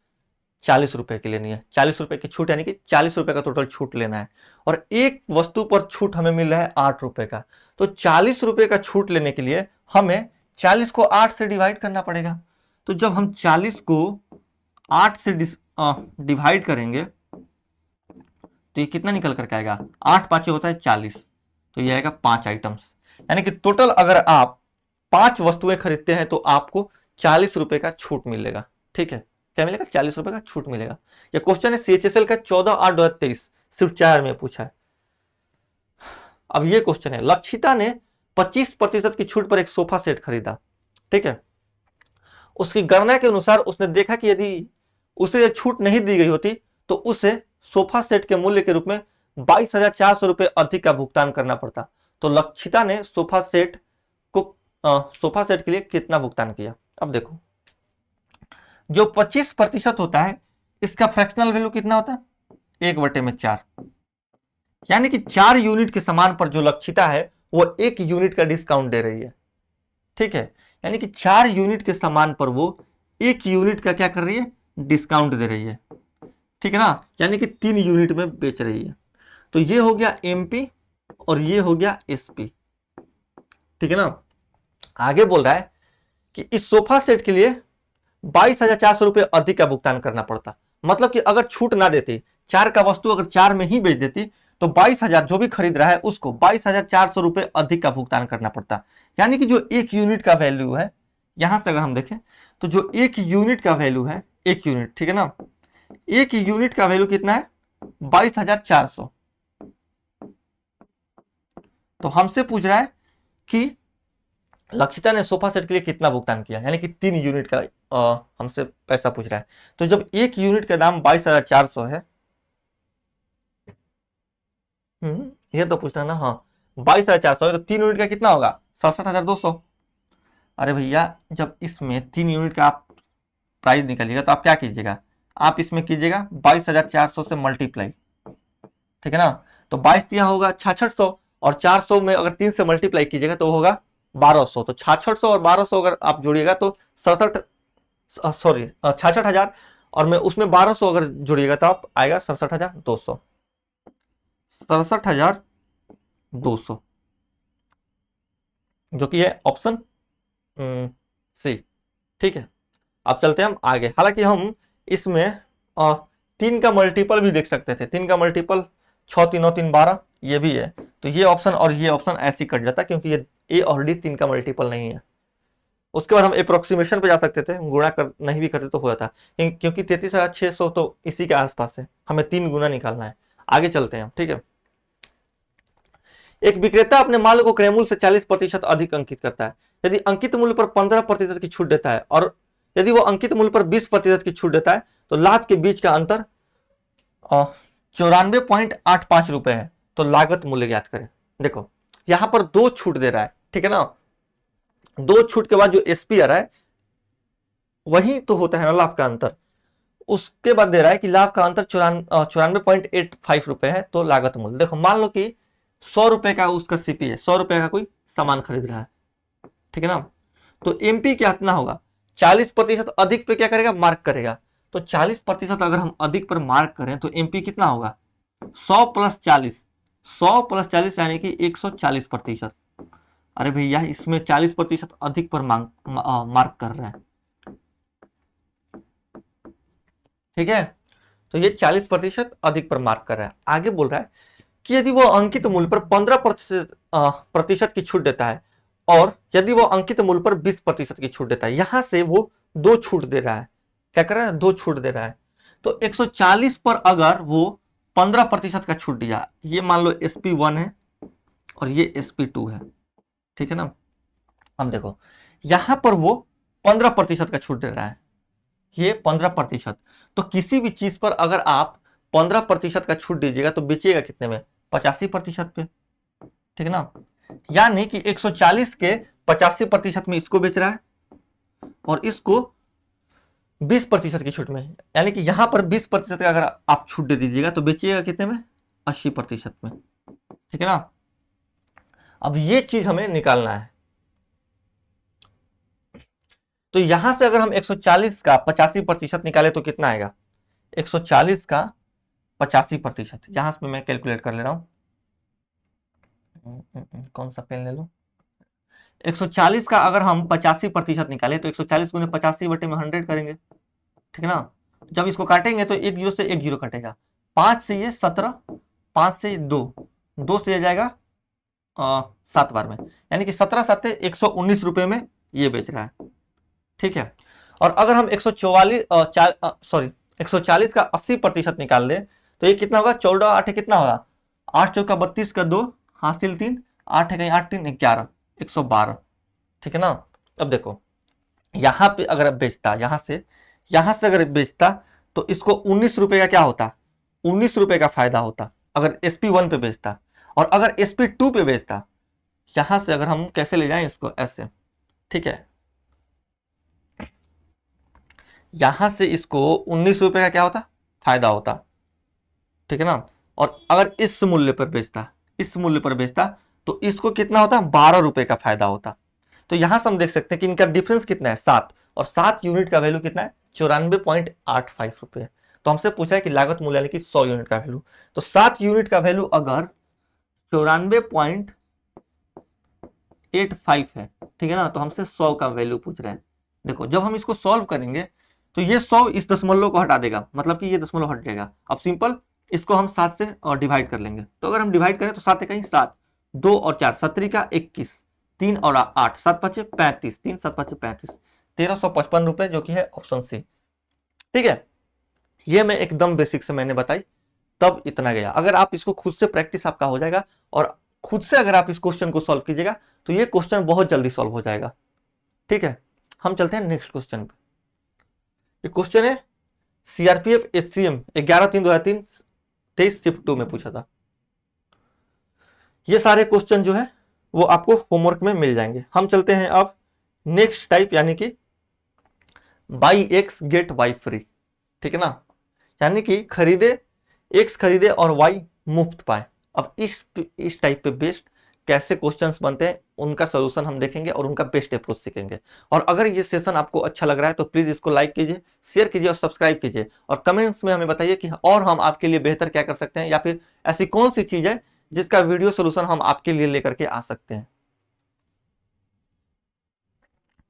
40 रुपए की लेनी है। 40 रुपए की छूट यानी कि 40 रुपए का टोटल छूट लेना है और एक वस्तु पर छूट हमें मिल रहा है 8 रुपए का। तो 40 रुपए का छूट लेने के लिए हमें 40 को 8 से डिवाइड करना पड़ेगा। तो जब हम 40 को 8 से डिवाइड करेंगे तो ये कितना निकल करके आएगा, 8 पांच होता है 40, तो ये आएगा 5 आइटम्स। यानी कि टोटल अगर आप 5 वस्तुएं खरीदते हैं तो आपको 40 रुपए का छूट मिलेगा। ठीक है, क्या मिलेगा, 40 रुपए का छूट मिलेगा। यह क्वेश्चन है CHSL का 14/8/2023, सिर्फ 4 में पूछा है। अब ये क्वेश्चन है, लक्षिता ने 25% की छूट पर एक सोफा सेट खरीदा। ठीक है, उसकी गणना के अनुसार उसने देखा कि यदि उसे छूट नहीं दी गई होती तो उसे सोफा सेट के मूल्य के रूप में 22,400 रुपए अधिक का भुगतान करना पड़ता। तो लक्षिता ने सोफा सेट के लिए कितना भुगतान किया। अब देखो जो 25% होता है इसका फ्रैक्शनल वैल्यू कितना होता है, 1/4, यानी कि 4 यूनिट के सामान पर जो लक्षिता है वो 1 यूनिट का डिस्काउंट दे रही है। ठीक है, यानी कि 4 यूनिट के सामान पर वो 1 यूनिट का क्या कर रही है, डिस्काउंट दे रही है। ठीक है ना, यानी कि 3 यूनिट में बेच रही है। तो ये हो गया MP और ये हो गया SP। ठीक है ना, आगे बोल रहा है कि इस सोफा सेट के लिए 22,400 रुपए अधिक का भुगतान करना पड़ता। मतलब कि अगर छूट ना देती, 4 का वस्तु अगर 4 में ही बेच देती तो 22,000 जो भी खरीद रहा है उसको 22,400 रुपए अधिक का भुगतान करना पड़ता। यानी कि जो 1 यूनिट का वैल्यू है, यहां से अगर हम देखें तो जो 1 यूनिट का वैल्यू है, 1 यूनिट, ठीक है ना, 1 यूनिट का वैल्यू कितना है, 22,400। तो हमसे पूछ रहा है कि लक्षिता ने सोफा सेट के लिए कितना भुगतान किया, यानी कि 3 यूनिट का हमसे पैसा पूछ रहा है। तो जब 1 यूनिट का दाम 22,400 है, ये तो पूछना ना, हाँ 22,400 है तो 3 यूनिट का कितना होगा, 67,200। अरे भैया जब इसमें 3 यूनिट का आप प्राइस निकालिएगा तो आप क्या कीजिएगा, आप इसमें कीजिएगा 22,400 से मल्टीप्लाई। ठीक है ना, तो 22 दिया होगा 6600 और 400 में अगर 3 से मल्टीप्लाई कीजिएगा तो होगा 1200। तो 6600 और 1200 अगर आप जोड़िएगा तो 66,000 और मैं उसमें 1200 अगर जोड़िएगा तो आप आएगा 67,200, 67,200, जो कि है ऑप्शन सी। ठीक है, अब चलते हैं हम आगे। हालांकि हम इसमें 3 का मल्टीपल भी देख सकते थे, 3 का मल्टीपल 6 3 9 3 12 ये भी है, तो ये ऑप्शन और ये ऑप्शन ऐसे ही कट जाता क्योंकि ये ए और डी 3 का मल्टीपल नहीं है। उसके बाद हम अप्रोक्सीमेशन पे जा सकते थे, गुणा कर नहीं भी करते तो हो जाता, क्योंकि 33,600 तो इसी के आसपास है, हमें 3 गुना निकालना है। आगे चलते हैं, ठीक है। एक विक्रेता अपने माल को क्रय मूल्य से 40% अधिक अंकित करता है। यदि अंकित मूल्य पर 15% की छूट देता है और यदि वो अंकित मूल्य पर 20% की छूट देता है तो लाभ के बीच का अंतर 94.85 रुपए है। तो लागत मूल्य ज्ञात करें। देखो यहां पर 2 छूट दे रहा है, ठीक है ना। 2 छूट के बाद जो एसपी आ रहा है वही तो होता है ना लाभ का अंतर। उसके बाद दे रहा है कि लाभ का अंतर 94.85 रुपए है, तो लागत मूल्य। देखो मान लो कि 100 रुपए का उसका सीपी है, 100 रुपए का कोई सामान खरीद रहा है, ठीक है ना। तो एमपी क्या इतना होगा, 40% अधिक पे क्या करेगा, मार्क करेगा। तो 40% अगर हम अधिक पर मार्क करें तो एमपी कितना होगा, 100 प्लस 40, 100 प्लस 40 यानी कि 140%। अरे भैया इसमें 40% अधिक पर मार्क कर रहे हैं, ठीक है। तो ये 40% अधिक पर मार्क कर रहा है। आगे बोल रहा है कि यदि वो अंकित मूल्य पर 15% की छूट देता है और यदि वो अंकित मूल्य पर 20% की छूट देता है, यहां से वो 2 छूट दे रहा है। क्या कर रहा है, 2 छूट दे रहा है। तो 140 पर अगर वो 15% का छूट दिया, ये मान लो SP1 है और ये SP2 है, ठीक है ना। अब देखो यहां पर वो 15% का छूट दे रहा है, ये 15%। तो किसी भी चीज पर अगर आप 15% का छूट दीजिएगा तो बेचिएगा कितने में, 85% पे, ठीक है ना। यानी कि 140 के 85% में इसको बेच रहा है और इसको 20% की छूट में, यानी कि यहां पर 20% का अगर आप छूट दे दीजिएगा तो बेचिएगा कितने में, 80% में, ठीक है ना। अब ये चीज हमें निकालना है। तो यहां से अगर हम 140 का 85% निकाले तो कितना आएगा, 140 का 85%, यहां से मैं कैलकुलेट कर ले रहा हूं। कौन सा पेन ले लो। 140 का अगर हम 85% निकाले तो 140 गुने 85 बटे में 100 करेंगे, ठीक है ना। जब इसको काटेंगे तो 1 जीरो से 1 जीरो कटेगा, 5 से ये 17, 5 से 2 से जाएगा 7 बार में, यानी कि 17 7 119 रुपए में ये बेच रहा है, ठीक है। और अगर हम 140 का 80% निकाल दें तो ये कितना होगा, 14 8 कितना होगा, 8 चौका 32 का 2 हासिल 3, 8 है कहीं 8 3 11, 112, ठीक है ना। अब देखो यहां पे अगर बेचता, यहां से अगर बेचता तो इसको 19 रुपए का क्या होता, 19 रुपए का फायदा होता अगर SP1 पे बेचता। और अगर SP2 पे बेचता, यहां से अगर हम कैसे ले जाएं इसको, ऐसे, ठीक है, यहां से इसको 19 रुपए का क्या होता, फायदा होता, ठीक है ना। और अगर इस मूल्य पर बेचता तो इसको कितना होता, 12 रुपए का फायदा होता। तो यहां से हम देख सकते हैं कि इनका डिफरेंस कितना है, 7, और 7 यूनिट का वैल्यू कितना है, 94.85 रुपए। तो हमसे पूछा है कि लागत मूल्य यानी कि 100 यूनिट का वैल्यू। तो 7 यूनिट का वैल्यू अगर 94.85 है, ठीक है ना, तो हमसे 100 का वैल्यू पूछ रहे हैं। देखो जब हम इसको सॉल्व करेंगे तो ये 100 इस दशमलव को हटा देगा, मतलब कि ये दशमलव हट जाएगा। अब सिंपल इसको हम 7 से डिवाइड कर लेंगे। तो अगर हम डिवाइड करें तो 7 है कहीं 7, 2 और 4 17 का 21, 3 और 8 7 5 35, 3 7 5 35, 1355 रुपए, जो कि है ऑप्शन सी, ठीक है। ये मैं एकदम बेसिक से मैंने बताई, तब इतना गया। अगर आप इसको खुद से प्रैक्टिस आपका हो जाएगा और खुद से अगर आप इस क्वेश्चन को सॉल्व कीजिएगा तो ये क्वेश्चन बहुत जल्दी सॉल्व हो जाएगा, ठीक है। हम चलते हैं नेक्स्ट क्वेश्चन पे। ये क्वेश्चन है सीआरपीएफ एचसीएम 11/3/2023 शिफ्ट 2 में पूछा था। ये सारे क्वेश्चन जो है वो आपको होमवर्क में मिल जाएंगे। हम चलते हैं अब नेक्स्ट टाइप, यानी कि by X get Y free, ठीक है ना। यानी कि एक्स खरीदे और वाई मुफ्त पाए। अब इस टाइप पे बेस्ड कैसे क्वेश्चंस बनते हैं उनका सॉल्यूशन हम देखेंगे और उनका बेस्ट अप्रोच सीखेंगे। और अगर ये सेशन आपको अच्छा लग रहा है तो प्लीज इसको लाइक कीजिए, शेयर कीजिए और सब्सक्राइब कीजिए, और कमेंट्स में हमें बताइए कि और हम आपके लिए बेहतर क्या कर सकते हैं, या फिर ऐसी कौन सी चीज है जिसका वीडियो सोल्यूशन हम आपके लिए लेकर के आ सकते हैं।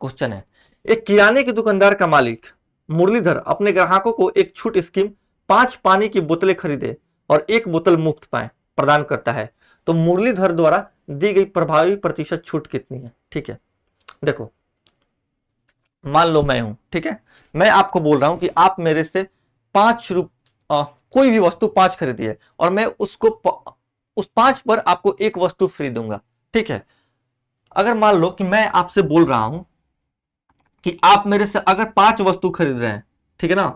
क्वेश्चन है, एक किराने की दुकानदार का मालिक मुरलीधर अपने ग्राहकों को एक छूट स्कीम 5 पानी की बोतलें खरीदे और 1 बोतल मुफ्त पाए प्रदान करता है। तो मुरलीधर द्वारा दी गई प्रभावी प्रतिशत छूट कितनी है। ठीक है, देखो मान लो मैं हूं, ठीक है, मैं आपको बोल रहा हूं कि आप मेरे से 5 रुपये कोई भी वस्तु 5 खरीदी है और मैं उसको उस 5 पर आपको एक वस्तु फ्री दूंगा। ठीक है, अगर मान लो कि मैं आपसे बोल रहा हूं कि आप मेरे से अगर 5 वस्तु खरीद रहे हैं, ठीक है ना,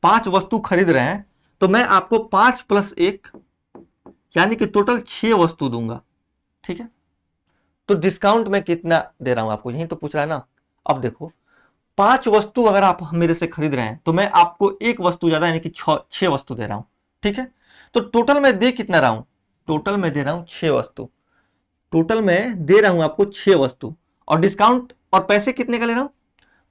5 वस्तु खरीद रहे हैं, तो मैं आपको 5 + 1 यानी कि टोटल 6 वस्तु दूंगा। ठीक है, तो डिस्काउंट में कितना दे रहा हूं आपको, यही तो पूछ रहा है ना। अब देखो 5 वस्तु अगर आप मेरे से खरीद रहे हैं तो मैं आपको एक वस्तु ज्यादा यानी कि 6 वस्तु दे रहा हूं। ठीक है, तो टोटल में दे कितना रहा हूं, टोटल में दे रहा हूं 6 वस्तु, टोटल में दे रहा हूं आपको 6 वस्तु, और डिस्काउंट और पैसे कितने का ले रहा हूं,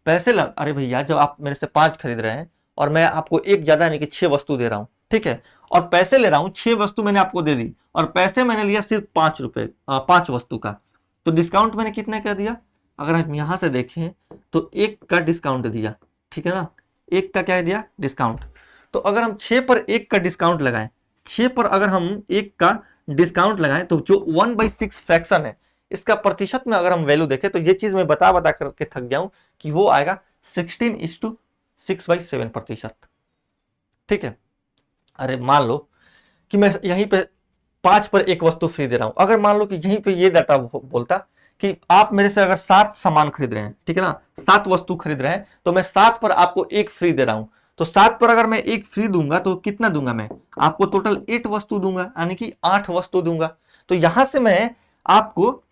पैसे लग, अरे भैया जब आप मेरे से 5 खरीद रहे हैं और मैं आपको एक ज्यादा यानी कि 6 वस्तु दे रहा हूं, ठीक है, और पैसे ले रहा हूं 6 वस्तु मैंने आपको दे दी और पैसे मैंने लिया सिर्फ 5 रुपए 5 वस्तु का, तो डिस्काउंट मैंने कितने का दिया, अगर हम यहां से देखें तो 1 का डिस्काउंट दिया। ठीक है ना, 1 का क्या दिया, डिस्काउंट। तो अगर हम 6 पर 1 का डिस्काउंट लगाएं, 6 पर अगर हम 1 का डिस्काउंट लगाएं तो जो 1/6 फ्रैक्शन है इसका प्रतिशत में अगर हम वैल्यू देखें तो ये चीज मैं बता करके थक गया हूं कि वो आएगा 16:6/7%। ठीक है, अरे मान लो कि मैं यहीं पे 5 पर एक वस्तु फ्री दे रहा हूं, अगर मान लो कि यहीं पे ये डाटा बोलता कि आप मेरे से अगर 7 सामान खरीद रहे हैं, ठीक है ना, 7 वस्तु खरीद रहे हैं, तो मैं 7 पर आपको एक फ्री दे रहा हूं, तो 7 पर अगर मैं एक फ्री दूंगा तो कितना दूंगा, मैं आपको टोटल 8 वस्तु दूंगा यानी कि 8 वस्तु दूंगा। तो यहां से मैं आपको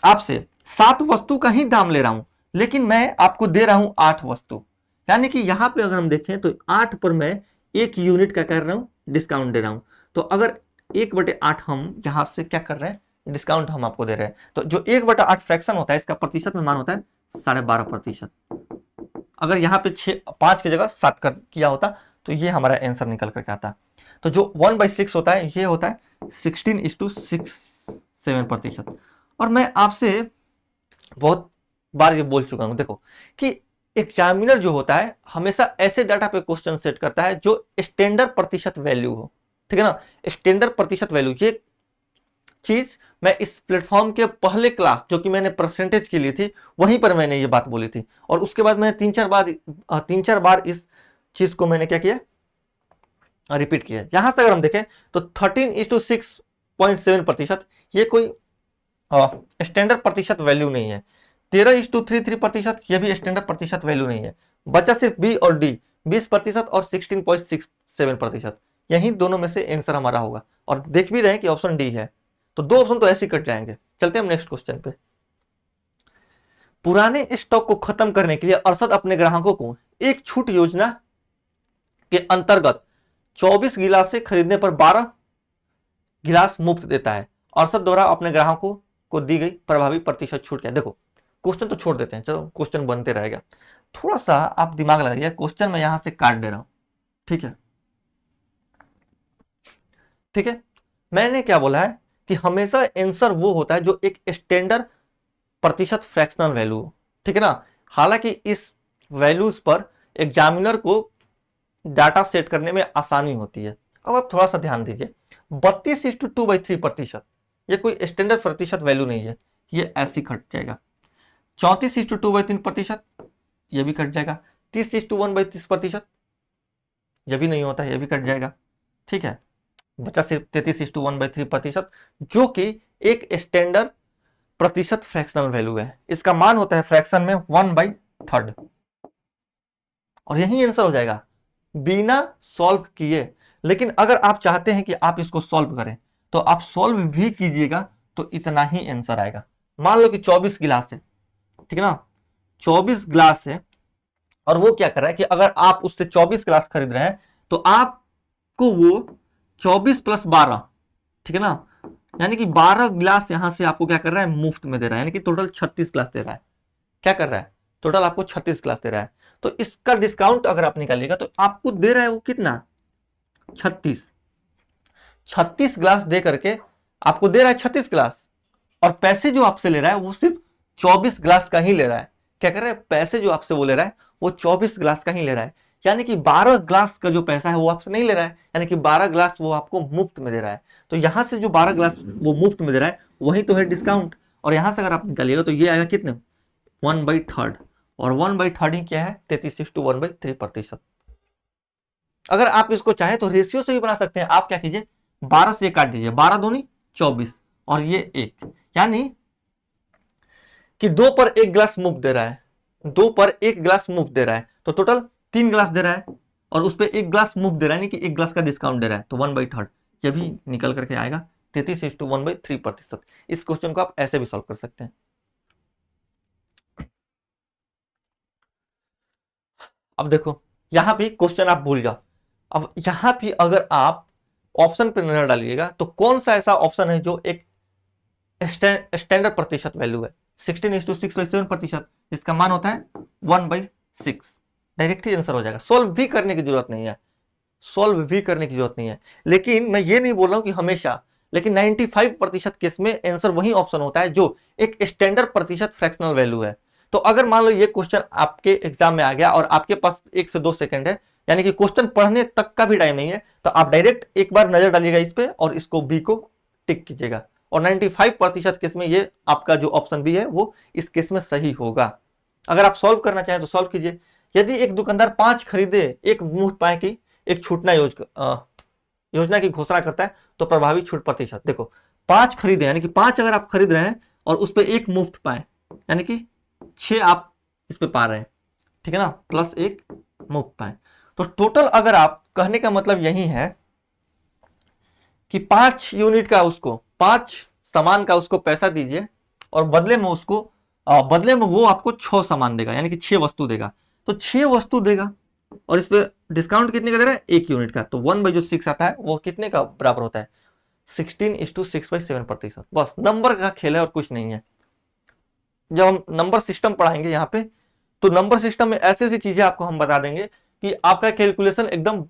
आपसे 7 वस्तु का ही दाम ले रहा हूं, लेकिन मैं आपको दे रहा हूं 8 वस्तु, यानी कि यहां पे अगर हम देखें तो 8 पर मैं 1 यूनिट का कर रहा हूं, डिस्काउंट दे रहा हूं। तो अगर 1/8 हम यहां से क्या कर रहे हैं, डिस्काउंट हम आपको दे रहे हैं, तो जो 1/8 फ्रैक्शन होता है इसका प्रतिशत में मान होता है 12.5%। अगर यहाँ पे 5 की जगह 7 कर किया होता तो ये हमारा आंसर निकल करके आता। तो जो 1/6 होता है ये होता है 16:67%। और मैं आपसे बहुत बार ये बोल चुका हूं, देखो कि एग्जामिनर जो होता है हमेशा ऐसे डाटा पे क्वेश्चन सेट करता है जो स्टैंडर्ड प्रतिशत वैल्यू हो। ठीक है ना, स्टैंडर्ड प्रतिशत वैल्यू, ये चीज मैं इस प्लेटफॉर्म के पहले क्लास जो कि मैंने परसेंटेज की ली थी वहीं पर मैंने ये बात बोली थी, और उसके बाद मैंने 3-4 बार इस चीज को मैंने क्या किया, रिपीट किया। यहां से अगर हम देखें तो 13:6.7% ये कोई स्टैंडर्ड प्रतिशत वैल्यू नहीं है। 13:33% यह भी स्टैंडर्ड प्रतिशत वैल्यू नहीं है। बचा सिर्फ बी और डी, 20% और 16.67%। यही दोनों में से आंसर हमारा होगा, और देख भी रहे हैं कि ऑप्शन डी है, तो 2 ऑप्शन तो ऐसे ही कट जाएंगे। चलते हैं हम नेक्स्ट क्वेश्चन पे। पुराने स्टॉक को खत्म करने के लिए अरशद अपने ग्राहकों को एक छूट योजना के अंतर्गत 24 गिलास खरीदने पर 12 गिलास मुफ्त देता है। अरशद द्वारा अपने ग्राहकों को दी गई प्रभावी प्रतिशत छूट क्या है। देखो क्वेश्चन तो छोड़ देते हैं, चलो क्वेश्चन बनते रहेगा, थोड़ा सा आप दिमाग लगाइए, क्वेश्चन मैं यहां से काट दे रहा हूं। ठीक है, ठीक है, मैंने क्या बोला है कि हमेशा आंसर वो होता है जो एक स्टैंडर्ड प्रतिशत फ्रैक्शनल वैल्यू हो। ठीक है ना, हालांकि इस वैल्यूज पर एग्जामिनर को डाटा सेट करने में आसानी होती है। अब आप थोड़ा सा ध्यान दीजिए, 32:2/3% ये कोई स्टैंडर्ड प्रतिशत वैल्यू नहीं है, ये ऐसी कट जाएगा। 34:2/3% ये भी कट जाएगा। 30:1/30% ये भी नहीं होता, ये भी कट जाएगा। ठीक है, बचा सिर्फ 33:1/3% जो कि एक स्टैंडर्ड प्रतिशत फ्रैक्शनल वैल्यू है। इसका मान होता है फ्रैक्शन में 1/3, और यही आंसर हो जाएगा बिना सॉल्व किए। लेकिन अगर आप चाहते हैं कि आप इसको सॉल्व करें तो आप सॉल्व भी कीजिएगा तो इतना ही आंसर आएगा। मान लो कि 24 गिलास है, ठीक है ना, 24 गिलास है, और वो क्या कर रहा है कि अगर आप उससे 24 गिलास खरीद रहे हैं तो आपको वो 24 + 12, ठीक है ना, यानी कि 12 गिलास यहां से आपको क्या कर रहा है, मुफ्त में दे रहा है, यानी कि टोटल 36 गिलास दे रहा है। क्या कर रहा है, टोटल आपको 36 गिलास दे रहा है। तो इसका डिस्काउंट अगर आप निकालिएगा तो आपको दे रहा है वो कितना, 36 गिलास दे करके आपको दे रहा है 36 गिलास, और पैसे जो आपसे ले रहा है वो सिर्फ 24 गिलास का ही ले रहा है। क्या कर रहा है, पैसे जो आपसे वो ले रहा है वो 24 गिलास का ही ले रहा है। यानी कि 12 ग्लास का जो पैसा है वो आपसे नहीं ले रहा है, यानी कि 12 ग्लास वो आपको मुफ्त में दे रहा है। तो यहां से जो 12 ग्लास वो मुफ्त में दे रहा है वही तो है डिस्काउंट। और यहां से अगर आप निकालिएगा तो ये आएगा कितने, 1/3। और 1/3 ही क्या है, 33:1/3%। अगर आप इसको चाहें तो रेशियो से भी बना सकते हैं। आप क्या कीजिए, 12 से काट दीजिए, 12 दूनी 24 और ये 1, यानी कि 2 पर 1 ग्लास मुफ्त दे रहा है, 2 पर 1 ग्लास मुफ्त दे रहा है, तो टोटल 3 ग्लास दे रहा है और उस पर 1 ग्लास मुफ्त दे रहा है, यानी कि 1 ग्लास का डिस्काउंट दे रहा है, तो 1/3 ये भी निकल करके आएगा 33:1/3%। इस क्वेश्चन को आप ऐसे भी सॉल्व कर सकते हैं। अब देखो यहां भी क्वेश्चन आप भूल जाओ। अब यहां भी अगर आप ऑप्शन पर नजर डालिएगा तो कौन सा ऐसा ऑप्शन है जो एक स्टैंडर्ड प्रतिशत वैल्यू है, 16:6/7%, जिसका मान होता है 1/6। डायरेक्ट ही आंसर हो जाएगा, सोल्व भी करने की जरूरत नहीं है, सोल्व भी करने की जरूरत नहीं है। लेकिन मैं ये नहीं बोल रहा हूं कि हमेशा, लेकिन 95% केस में आंसर वही ऑप्शन होता है जो एक स्टैंडर्ड प्रतिशत फ्रैक्शनल वैल्यू है। तो अगर मान लो ये क्वेश्चन आपके एग्जाम में आ गया और आपके पास 1 से 2 सेकंड है, यानी कि क्वेश्चन पढ़ने तक का भी टाइम नहीं है, तो आप डायरेक्ट एक बार नजर डालिएगा इस पे और इसको बी को टिक कीजिएगा। और 95% केस में ये आपका जो ऑप्शन बी है वो इस केस में सही होगा। अगर आप सॉल्व करना चाहें तो सॉल्व कीजिए। यदि एक दुकानदार 5 खरीदे एक मुफ्त पाए की एक छूटना योजना की घोषणा करता है तो प्रभावी छूट प्रतिशत देखो, 5 खरीदे यानी कि 5 अगर आप खरीद रहे हैं और उस पर 1 मुफ्त पाए, यानी कि 6 आप इस पे पा रहे हैं, ठीक है ना, प्लस 1 मुफ्त पाए, तो टोटल अगर आप कहने का मतलब यही है कि 5 यूनिट का उसको 5 सामान का उसको पैसा दीजिए और बदले में उसको बदले में वो आपको 6 सामान देगा, यानी कि 6 वस्तु देगा, तो 6 वस्तु देगा और इस पे डिस्काउंट कितने का दे रहा है, 1 यूनिट का, तो 1/6 आता है वो कितने का बराबर होता है, 16:6/7%। बस नंबर का खेल है और कुछ नहीं है। जब हम नंबर सिस्टम पढ़ाएंगे यहाँ पे तो नंबर सिस्टम में ऐसी ऐसी चीजें आपको हम बता देंगे कि आपका कैलकुलेशन एकदम,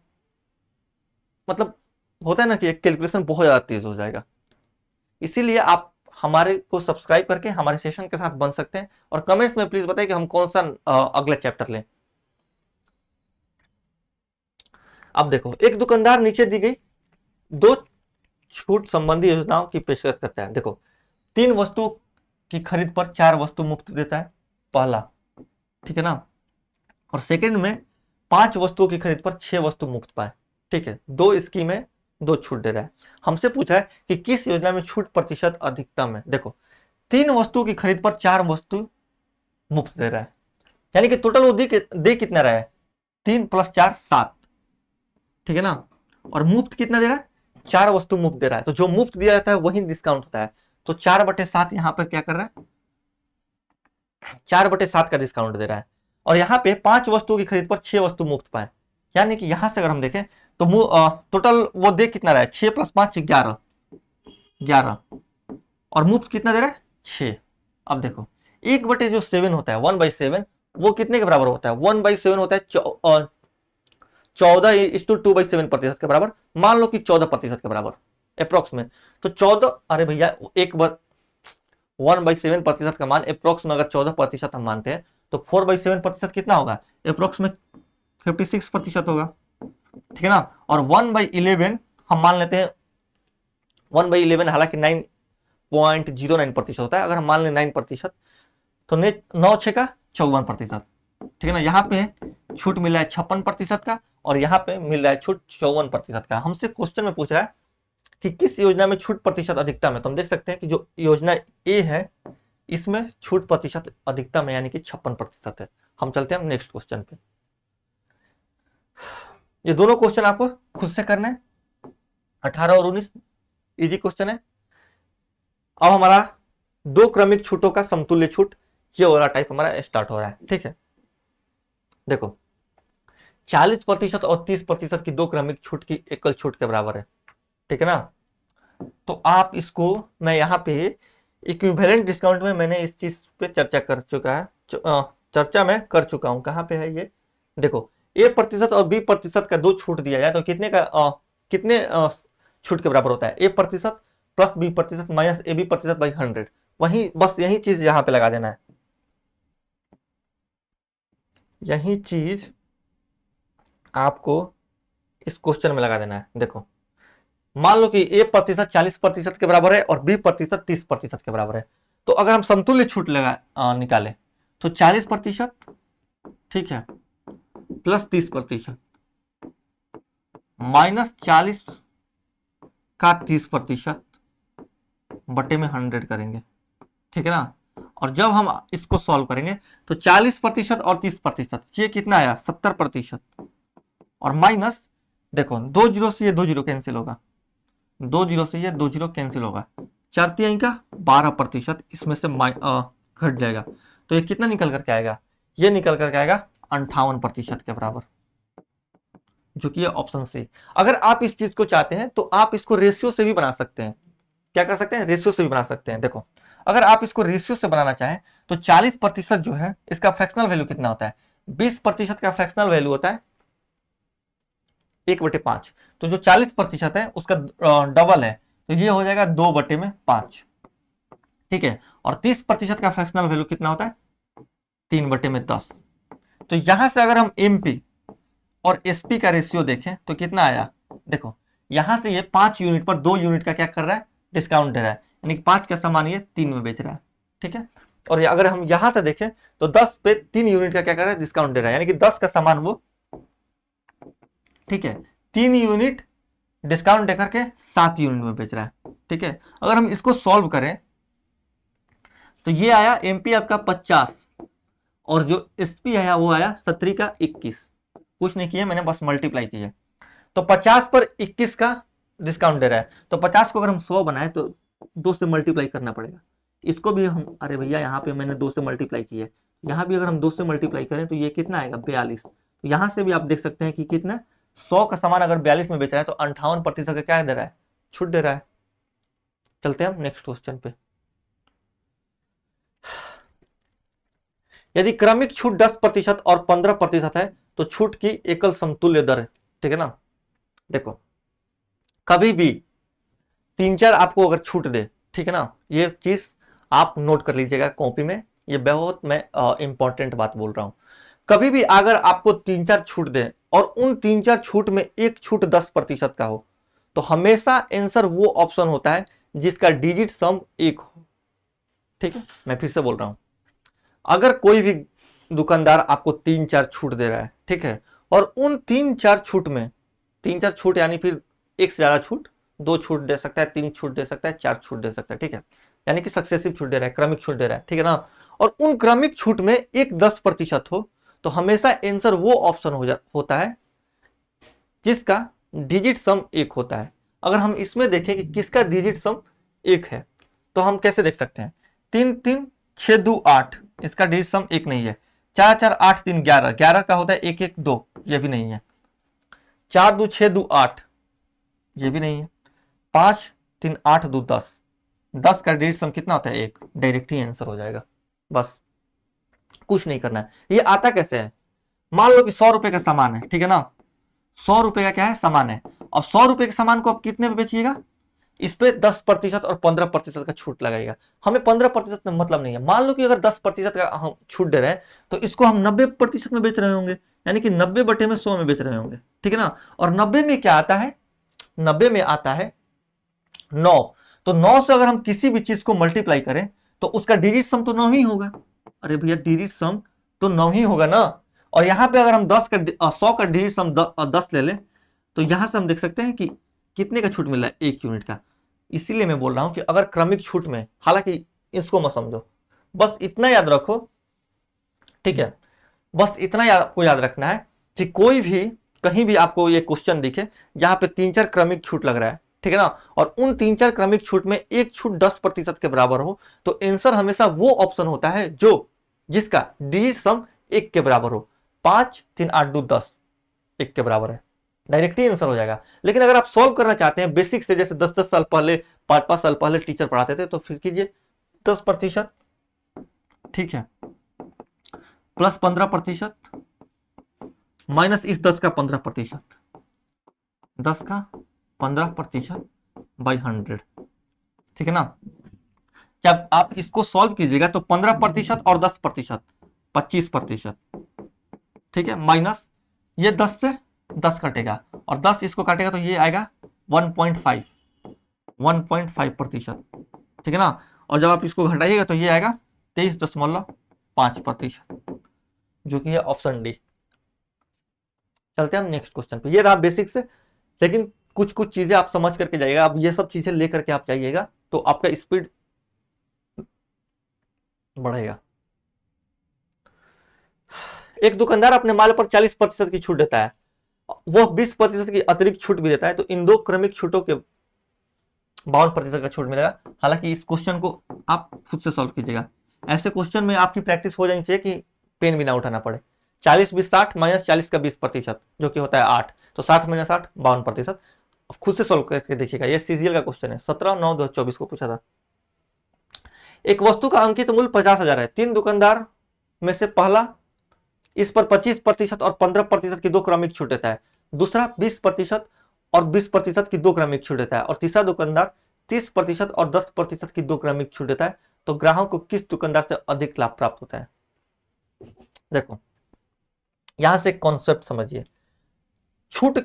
मतलब होता है ना कि एक कैलकुलेशन बहुत ज्यादा तेज हो जाएगा। इसीलिए आप हमारे को सब्सक्राइब करके हमारे सेशन के साथ बन सकते हैं और कमेंट्स में प्लीज बताइए कि हम कौन सा अगला चैप्टर लें। अब देखो एक दुकानदार नीचे दी गई 2 छूट संबंधी योजनाओं की पेशकश करता है। देखो 3 वस्तु की खरीद पर 4 वस्तु मुफ्त देता है, पहला, ठीक है ना, और सेकंड में 5 वस्तुओं की खरीद पर 6 वस्तु मुफ्त पाए, ठीक है, 2 स्कीमें 2 छूट दे रहा है। हमसे पूछा है कि किस योजना में छूट प्रतिशत अधिकतम है। देखो 3 वस्तुओं की खरीद पर 4 वस्तु मुफ्त दे रहा है, यानी कि टोटल वो दे कितना रहा है, 3 + 4 7, ठीक है ना, और मुफ्त कितना दे रहा है, 4 वस्तु मुफ्त दे रहा है, तो जो मुफ्त दिया जाता है वही डिस्काउंट होता है, तो 4/7 यहां पर क्या कर रहा है, 4/7 का डिस्काउंट दे रहा है। और यहाँ पे 5 वस्तुओं की खरीद पर 6 वस्तु मुफ्त पाए, यानी कि यहां से अगर हम देखें तो टोटल वो दे कितना रहा है, 6 + 5 11, 11, और मुफ्त कितना दे रहा है, 6। अब देखो 1/7 होता है, 1/7 वो कितने के बराबर होता है, 1/7 होता है 14:2/7% के बराबर, मान लो कि 14% के बराबर अप्रोक्स में, तो 14, अरे भैया एक बार 1/7% का मान अप्रोक्स में अगर 14% हम मानते हैं तो 4/7% कितना होगा, अप्रोक्स में 56% होगा, ठीक है ना, और 1/11 हम मान लेते हैं, 1/11 हालांकि 9.09% होता है, अगर हम मान लें 9%, तो 9×6 का 54%, ठीक है ना, यहाँ पे छूट मिल रहा है 56% का और यहाँ पे मिल रहा है छूट 54% का। हमसे क्वेश्चन में पूछ रहा है कि किस योजना में छूट प्रतिशत अधिकतम है, तो हम देख सकते हैं कि जो योजना ए है इसमें छूट प्रतिशत अधिकतम है, यानी कि 56% है। हम चलते हैं नेक्स्ट क्वेश्चन पे। ये दोनों क्वेश्चन आपको खुद से करना है, 18 और 19 इजी क्वेश्चन है। अब हमारा 2 क्रमिक छूटों का समतुल्य छूट, ये वाला टाइप हमारा स्टार्ट हो रहा है, ठीक है। देखो 40% और 30% की 2 क्रमिक छूट की एकल छूट के बराबर है, ठीक है ना, तो आप इसको, मैं यहाँ पे इक्विवेलेंट डिस्काउंट में मैंने इस चीज पे चर्चा कर चुका है, चर्चा मैं कर चुका हूं, कहां पे है ये, देखो A% और B% का 2 छूट दिया जाए तो कितने का कितने छूट के बराबर होता है, A% + B% - AB%/100, वही बस यही चीज यहां पे लगा देना है, यही चीज आपको इस क्वेश्चन में लगा देना है। देखो मान लो कि ए प्रतिशत 40% के बराबर है और बी प्रतिशत 30% के बराबर है, तो अगर हम समतुल्य छूट निकाले तो 40%, ठीक है, प्लस 30% माइनस 40 का 30% बटे में 100 करेंगे, ठीक है ना। और जब हम इसको सॉल्व करेंगे तो 40% और 30%, ये कितना आया 70%, और माइनस देखो 2 जीरो से ये 2 जीरो कैंसिल होगा, 2 जीरो से ये 2 जीरो कैंसिल होगा, 4 का 12%, इसमें से घट जाएगा, तो ये कितना निकल करके आएगा, ये निकल करके आएगा 58% के बराबर, जो कि ऑप्शन सी। अगर आप इस चीज को चाहते हैं तो आप इसको रेशियो से भी बना सकते हैं। क्या कर सकते हैं, रेशियो से भी बना सकते हैं। देखो अगर आप इसको रेशियो से बनाना चाहें तो 40% जो है इसका फ्रैक्शनल वैल्यू कितना होता है, 20% का फ्रैक्शनल वैल्यू होता है 1/5, तो जो 40% है उसका डबल है, तो ये हो जाएगा 2/5, ठीक है। और 30% का फ्रैक्शनल वैल्यू कितना होता है 3/10। तो यहां से अगर हम एमपी और एसपी का रेशियो देखें तो कितना आया, देखो यहां से ये 5 यूनिट पर 2 यूनिट का क्या कर रहा है, डिस्काउंट दे रहा है, यानी 5 का सामान ये 3 में बेच रहा है, ठीक है। और अगर हम यहां से देखें तो 10 पे 3 यूनिट का क्या कर रहा है, डिस्काउंट दे रहा है, यानी कि 10 का सामान वो, ठीक है, 3 यूनिट डिस्काउंट देकर के 7 यूनिट में बेच रहा है, ठीक है। अगर हम इसको सॉल्व करें तो ये आया एमपी आपका 50 और जो एसपी आया वो आया 17 का 21, कुछ नहीं किया मैंने, बस मल्टीप्लाई किया। तो 50 पर 21 का डिस्काउंट दे रहा है, तो 50 को अगर हम 100 बनाए तो 2 से मल्टीप्लाई करना पड़ेगा। इसको भी हम, अरे भैया यहाँ पे मैंने 2 से मल्टीप्लाई किया है, यहाँ भी अगर हम 2 से मल्टीप्लाई करें तो ये कितना आएगा 42। तो यहाँ से भी आप देख सकते हैं कि कितना, 100 का सामान अगर 42 में बेच रहा है तो 58% का क्या दे रहा है, छूट दे रहा है। चलते हैं हम नेक्स्ट क्वेश्चन पे। यदि क्रमिक छूट 10% और 15% है तो छूट की एकल समतुल्य दर है, ठीक है ना। देखो कभी भी 3-4 आपको अगर छूट दे, ठीक है ना, ये चीज आप नोट कर लीजिएगा कॉपी में, ये बहुत मैं इंपॉर्टेंट बात बोल रहा हूं। कभी भी अगर आपको 3-4 छूट दे और उन 3-4 छूट में एक छूट 10% का हो तो हमेशा आंसर वो ऑप्शन होता है जिसका डिजिट सम 1 हो, ठीक है। मैं फिर से बोल रहा हूं, अगर कोई भी दुकानदार आपको 3-4 छूट दे रहा है, ठीक है, और उन 3-4 छूट में, 3-4 छूट यानी फिर एक से ज्यादा छूट, 2 छूट दे सकता है, 3 छूट दे सकता है, 4 छूट दे सकता है, ठीक है, यानी कि सक्सेसिव छूट दे रहा है, क्रमिक छूट दे रहा है, ठीक है ना। और उन क्रमिक छूट में एक 10% हो तो हमेशा आंसर वो ऑप्शन होता है जिसका डिजिट सम 1 होता है। अगर हम इसमें देखें कि किसका डिजिट सम 1 है तो हम कैसे देख सकते हैं, 3-3 6 2 8, इसका डिजिट सम 1 नहीं है। 4-4 8 3 11, 11 का होता है 1-1-2, ये भी नहीं है। 4-2 6 2 8, ये भी नहीं है। 5-3 8 2 10, 10 का डिजिट सम कितना होता है 1, डायरेक्ट ही आंसर हो जाएगा, बस कुछ नहीं करना है। ये आता कैसे है, मान लो कि 100 रुपए का सामान है, ठीक है ना, 100 रुपए का क्या है सामान है, अब 100 रुपए के सामान को आप कितने में बेचिएगा, इस पे 10% और 15% का छूट लगाएगा। हमें 15% में मतलब नहीं है, मान लो कि अगर 10% का हम छूट दे रहे हैं तो इसको हम 90% में बेच रहे होंगे, यानी कि 90 बटे में 100 में बेच रहे होंगे, ठीक है ना। और 90 में क्या आता है, 90 में आता है 9, तो 9 से अगर हम किसी भी चीज को मल्टीप्लाई करें तो उसका डिजिट सम तो 9 ही होगा। अरे भैया डिजिट सम तो 9 ही होगा ना। और यहां पे अगर हम 100 का डिजिट सम 10 ले लें तो यहां से हम देख सकते हैं कि कितने का छूट मिल रहा है, 1 यूनिट का। इसीलिए मैं बोल रहा हूं कि अगर क्रमिक छूट में, हालांकि इसको मत समझो, बस इतना याद रखो, ठीक है, बस इतना आपको याद रखना है कि कोई भी कहीं भी आपको ये क्वेश्चन दिखे जहां पे 3-4 क्रमिक छूट लग रहा है, ठीक है ना, और उन 3-4 क्रमिक छूट में एक छूट 10% के बराबर हो तो आंसर हमेशा वो ऑप्शन होता है जो जिसका डिजिट सम 1 के बराबर हो। 5 3 8 2 10 1 के बराबर है, डायरेक्टली आंसर हो जाएगा। लेकिन अगर आप सॉल्व करना चाहते हैं बेसिक से, जैसे 10-10 साल पहले, 5-5 साल पहले टीचर पढ़ाते थे, तो फिर कीजिए 10%, ठीक है, प्लस 15% माइनस इस 10 का 15%, 10 का 15% बाई 100, ठीक है ना। जब आप इसको सॉल्व कीजिएगा तो 15% और 10% 25%, ठीक है, माइनस ये 10 से 10 कटेगा और 10 इसको काटेगा तो ये आएगा 1.5 ठीक है ना। और जब आप इसको घटाइएगा तो ये आएगा 23.5%, जो कि है ऑप्शन डी। चलते हैं हम नेक्स्ट क्वेश्चन पे। ये रहा बेसिक्स, लेकिन कुछ कुछ चीजें आप समझ करके जाइएगा। अब ये सब चीजें लेकर के आप जाइएगा तो आपका स्पीड बढ़ेगा। एक दुकानदार अपने माल पर 40% की छूट देता है, वह 20% की अतिरिक्त छूट भी देता है, तो इन दो क्रमिक छूटों के 52% का छूट मिलेगा। हालांकि इस क्वेश्चन को आप खुद से सॉल्व कीजिएगा। ऐसे क्वेश्चन में आपकी प्रैक्टिस हो जानी चाहिए कि पेन भी ना उठाना पड़े। 40 20 60 माइनस 40 का 20% जो कि होता है 8, तो 60 माइनस 8 52%। खुद से सॉल्व करके देखिएगा। ये सीजीएल का क्वेश्चन है, 17/9/2024 को पूछा था। एक वस्तु का अंकित मूल्य 50,000 है। 3 दुकानदार में से पहला इस पर 25% और 15% की 2 क्रमिक छूट देता है, दूसरा 20% और 20% की 2 क्रमिक छूट देता है, और तीसरा दुकानदार 30% और 10% की 2 क्रमिक छूट देता है, तो ग्राहक को किस दुकानदार से अधिक लाभ प्राप्त होता है? देखो यहां से कॉन्सेप्ट समझिए। छूट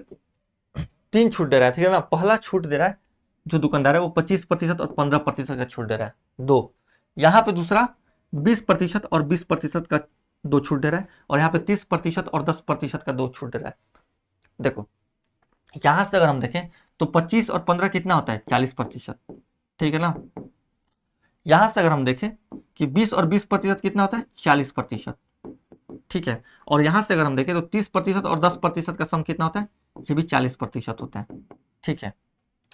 3 छूट दे रहा है, ठीक है ना। पहला छूट दे रहा है जो दुकानदार है वो 25% और 15% का छूट दे रहा है, 2। यहां पे दूसरा 20% और 20% का 2 छूट दे रहा है, और यहाँ पे 30% और 10% का 2 छूट दे रहा है। देखो यहां से अगर हम देखें तो 25 और 15 कितना होता है? 40%, ठीक है ना। यहां से अगर हम देखें कि 20 और 20% कितना होता है? 40%, ठीक है। और यहां से अगर हम देखें तो 30% और 10% का सम कितना होता है? ये भी 40% होता है, ठीक है।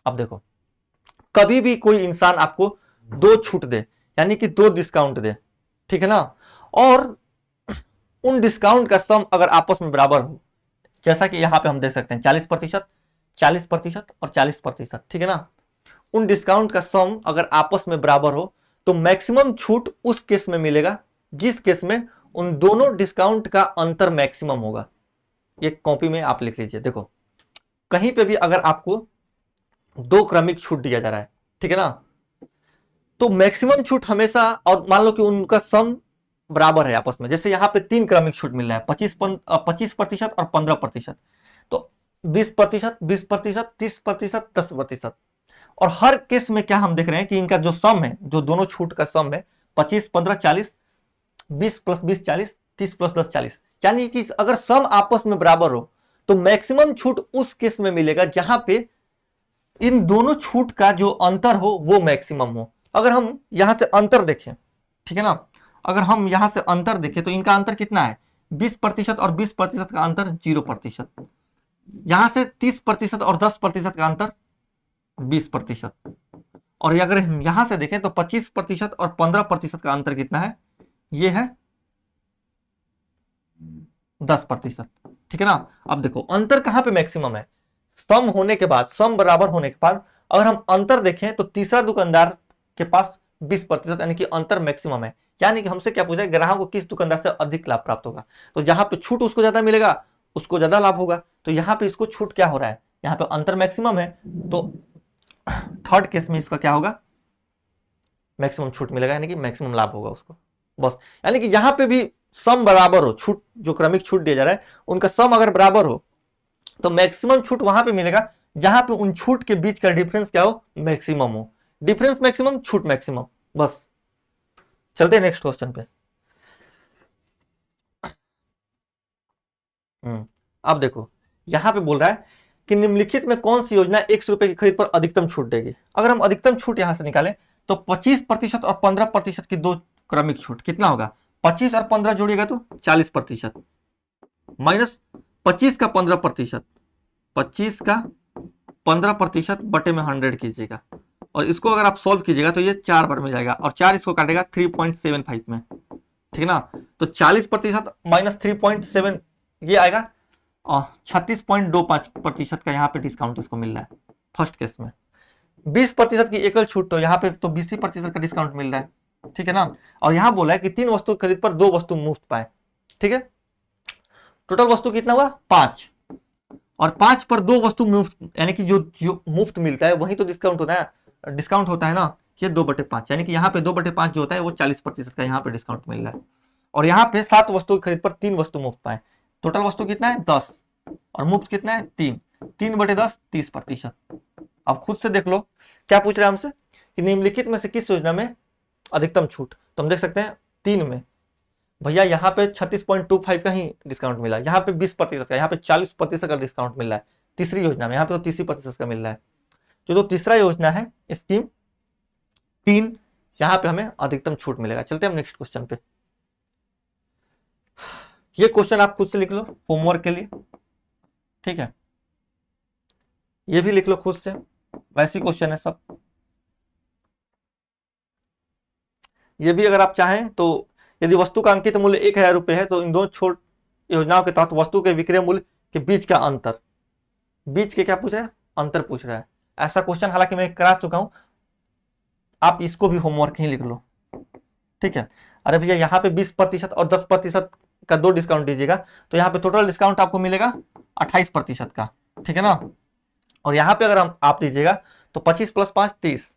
अब देखो कभी भी कोई इंसान आपको 2 छूट दे, यानी कि 2 डिस्काउंट दे, ठीक है ना, और उन डिस्काउंट का सम अगर आपस में बराबर हो, जैसा कि यहां पे हम देख सकते हैं 40%, 40% और 40%, ठीक है ना। उन डिस्काउंट का सम अगर आपस में बराबर हो तो मैक्सिमम छूट उस केस में मिलेगा जिस केस में उन दोनों डिस्काउंट का अंतर मैक्सिमम होगा। ये कॉपी में आप लिख लीजिए। देखो कहीं पे भी अगर आपको 2 क्रमिक छूट दिया जा रहा है, ठीक है ना, तो मैक्सिमम छूट हमेशा, और मान लो कि उनका सम बराबर है आपस में, जैसे यहां पे 3 क्रमिक छूट मिल रहा है, 25% और 15%, तो 20%, 20%, 30%, 10%। और हर केस में क्या हम देख रहे हैं कि इनका जो सम है, जो दोनों छूट का सम है 25 15 40, 20 + 20 40, 30 + 10 40, यानी कि अगर सम आपस में बराबर हो तो मैक्सिमम छूट उस केस में मिलेगा जहां पे इन दोनों छूट का जो अंतर हो वो मैक्सिमम हो। अगर हम यहां से अंतर देखें, ठीक है ना, अगर हम यहां से अंतर देखें तो इनका अंतर कितना है? 20% और 20% का अंतर 0%। यहां से 30% और 10% का अंतर 20%। और अगर हम यहां से देखें तो 25% और 15% का अंतर कितना है? ये है 10%, ठीक है ना। अब देखो अंतर कहां पे मैक्सिमम है? सम होने के बाद, सम बराबर होने के बाद अगर हम अंतर देखें तो तीसरा दुकानदार के पास 20%, यानी कि अंतर मैक्सिमम है। यानी कि हमसे क्या पूछा है? ग्राहक को किस दुकानदार से अधिक लाभ प्राप्त होगा? तो जहां पे छूट उसको ज्यादा मिलेगा उसको ज्यादा लाभ होगा। तो यहां पे इसको छूट क्या हो रहा है? यहां पे अंतर मैक्सिमम है, तो थर्ड केस में इसका क्या होगा? मैक्सिमम छूट मिलेगा, यानी कि मैक्सिमम लाभ होगा उसको, बस। यानी कि जहां पे भी सम बराबर हो, छूट जो क्रमिक छूट दिया जा रहा है उनका सम अगर बराबर हो तो मैक्सिमम छूट वहां पे मिलेगा जहां पे उन छूट के बीच का डिफरेंस क्या हो? मैक्सिमम हो। डिफरेंस मैक्सिमम, छूट मैक्सिमम, बस। चलते हैं नेक्स्ट क्वेश्चन पे। अब देखो यहां पे बोल रहा है कि निम्नलिखित में कौन सी योजना 100 रुपए की खरीद पर अधिकतम छूट देगी? अगर हम अधिकतम छूट यहां से निकालें तो 25% और 15% की 2 क्रमिक छूट कितना होगा? 25 और 15 जोड़िएगा तो 40%, माइनस 25 का 15%, 25 का 15% बटे में 100 कीजिएगा, और इसको अगर आप सॉल्व कीजिएगा तो ये 4 बार में जाएगा, और 4 इसको काटेगा 3.75 में, ठीक है ना। तो 40% माइनस 3.7 ये आएगा 36.25% का यहाँ पे डिस्काउंट इसको मिल रहा है फर्स्ट केस में। 20% की एकल छूट, तो यहाँ पे तो 20% का डिस्काउंट मिल रहा है, ठीक है ना। और यहाँ बोला है कि 3 वस्तु खरीद पर 2 वस्तु मुफ्त पाए, ठीक है। टोटल वस्तु कितना हुआ? 5, और 5 पर 2 वस्तु मुफ्त, यानी कि जो मुफ्त मिलता है वही तो डिस्काउंट होता है, डिस्काउंट होता है ना। ये 2/5, यानी कि यहाँ पे 2/5 जो होता है वो 40% का यहाँ पे डिस्काउंट मिल रहा है। और यहाँ पे 7 वस्तु की खरीद पर 3 वस्तु मुफ्त पाए, टोटल वस्तु कितना है? 10। और मुफ्त कितना है 3, 3/10 30%। अब खुद से देख लो क्या पूछ रहा है हमसे कि निम्नलिखित में से किस योजना में अधिकतम छूट। तो हम देख सकते हैं 3 में भैया यहाँ पे 36.25 का ही डिस्काउंट मिला, यहाँ पे 20% का, यहाँ पे 40% का डिस्काउंट मिल रहा है तीसरी योजना में, यहाँ पे तो 30% का मिल रहा है। जो तीसरा योजना है स्कीम 3, यहाँ पे हमें अधिकतम छूट मिलेगा। चलते हैं हम नेक्स्ट क्वेश्चन पे। ये क्वेश्चन आप खुद से लिख लो होमवर्क के लिए, ठीक है, ये भी लिख लो खुद से, वैसी क्वेश्चन है सब। ये भी अगर आप चाहें तो यदि वस्तु का अंकित मूल्य 1000 रुपये है तो इन दोनों छोट योजनाओं के तहत वस्तु के विक्रय मूल्य के बीच का अंतर, बीच के क्या पूछ रहा है, अंतर पूछ रहा है। ऐसा क्वेश्चन हालांकि मैं करा चुका हूं, आप इसको भी होमवर्क ही लिख लो, ठीक है। अरे भैया यहाँ पे 20% और 10% का 2 डिस्काउंट दीजिएगा तो यहाँ पे टोटल डिस्काउंट आपको मिलेगा 28% का, ठीक है ना। और यहाँ पे अगर हम आप दीजिएगा तो 25 + 5 30,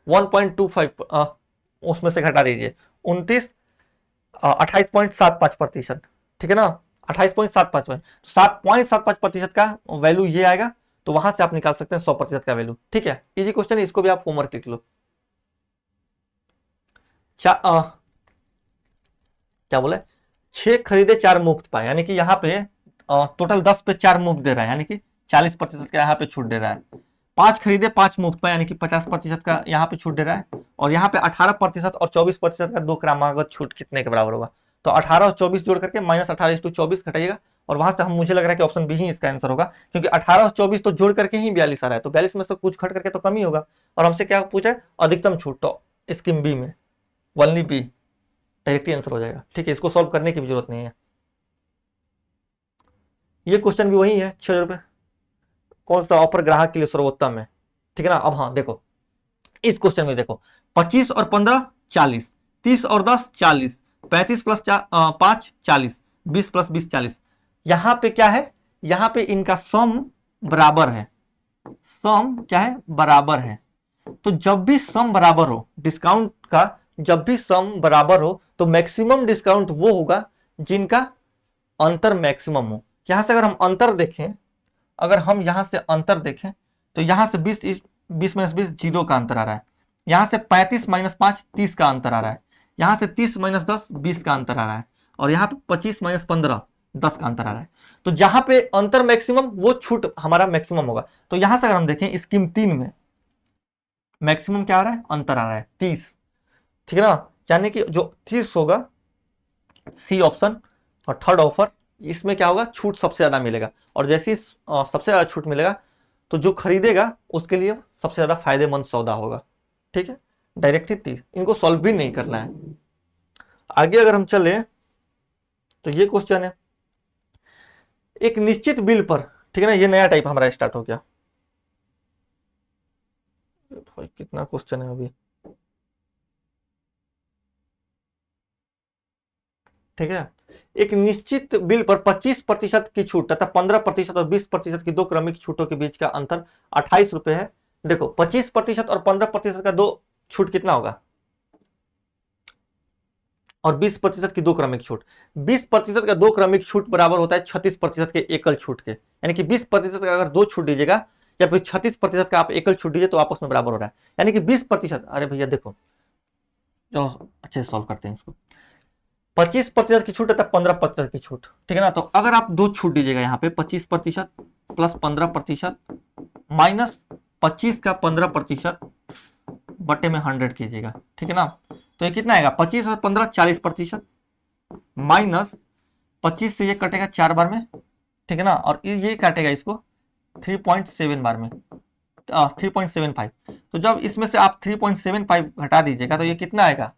1.25 उसमें से घटा दीजिए 29, 28.75%, ठीक है ना, 28.75, 7.75% का वैल्यू ये आएगा, तो वहां से आप निकाल सकते हैं 100% का वैल्यू, ठीक है। इजी क्वेश्चन है, इसको भी आप होमवर्क लिख लो। क्या बोले, 6 खरीदे 4 मुफ्त पाए, यानी कि यहाँ पे टोटल 10 पे 4 मुफ्त दे रहा है, यानी कि 40% का यहाँ पे छूट दे रहा है। 5 खरीदे 5 मुफ्त पाए, यानी कि 50% का यहाँ पे छूट दे रहा है। और यहाँ पे 18% और 24% का 2 क्रमागत छूट कितने के बराबर होगा, तो 18 और 24 जोड़ करके -18/24 घटाइएगा, और वहां से हम मुझे लग रहा है कि ऑप्शन बी ही इसका आंसर होगा, क्योंकि 18 और 24 तो जोड़ करके ही 42 आ रहा है, तो 42 में से कुछ घट करके तो कम ही होगा। और हमसे क्या पूछा है, अधिकतम छूट, तो स्कीम बी में ओनली बी डायरेक्टली आंसर हो जाएगा, ठीक है। इसको सॉल्व करने की भी जरूरत नहीं है। ये क्वेश्चन भी वही है, 6,000 रुपए कौन सा ऑफर ग्राहक के लिए सर्वोत्तम है, ठीक है ना। अब हाँ देखो इस क्वेश्चन में देखो 25 और 15 40, 30 और 10 40, 35 + 5 40, 20 + 20 40। यहां पे क्या है, यहां पे इनका सम बराबर है, सम क्या है, बराबर है। तो जब भी सम बराबर हो डिस्काउंट का, जब भी सम बराबर हो तो मैक्सिमम डिस्काउंट वो होगा जिनका अंतर मैक्सिमम हो। यहां से अगर हम अंतर देखें, अगर हम यहां से अंतर देखें तो यहां से 20 - 20 0 का अंतर आ रहा है, यहां से 35 - 5 30 का अंतर आ रहा है, यहां से 30 - 10 20 का अंतर आ रहा है, और यहां पे 25 - 15 10 का अंतर आ रहा है। तो जहां पे अंतर मैक्सिमम वो छूट हमारा मैक्सिमम होगा। तो यहां से अगर हम देखें स्कीम 3 में मैक्सिमम क्या आ रहा है, अंतर आ रहा है 30, ठीक है ना, यानी कि जो 30 होगा सी ऑप्शन। और थर्ड ऑफर इसमें क्या होगा, छूट सबसे ज्यादा मिलेगा, और जैसे ही सबसे ज्यादा छूट मिलेगा तो जो खरीदेगा उसके लिए सबसे ज्यादा फायदेमंद सौदा होगा, ठीक है। डायरेक्टली 30, इनको सॉल्व भी नहीं करना है। आगे अगर हम चले तो ये क्वेश्चन है एक निश्चित बिल पर, ठीक है ना, ये नया टाइप हमारा स्टार्ट हो गया। भाई कितना क्वेश्चन है अभी, ठीक है। एक निश्चित बिल पर 25% की छूट तथा 15% और 20% की 2 क्रमिक छूटों के बीच का अंतर 28 रुपए है। देखो 25% और 15% का 2 छूट कितना होगा, और 20% की 2 क्रमिक छूट, 20% का 2 क्रमिक छूट बराबर होता है 36% के एकल छूट के, यानी कि 20% का अगर 2 छूट दीजिएगा या फिर 36% का आप एकल छूट दीजिए तो आपस में बराबर हो रहा है, यानी कि 20%। अरे भैया देखो चलो अच्छे से सॉल्व करते हैं इसको। 25% की छूट है तब 15% की छूट, ठीक है ना। तो अगर आप 2 छूट दीजिएगा यहाँ पे 25% प्लस 15% माइनस 25 का 15% बटे में 100 कीजिएगा, ठीक है ना। तो ये कितना आएगा, 25 और 15 40% माइनस 25 से ये कटेगा 4 बार में, ठीक है ना, और ये काटेगा इसको 3.7 बार में 3.75। तो जब इसमें से आप 3.75 घटा दीजिएगा तो ये कितना आएगा,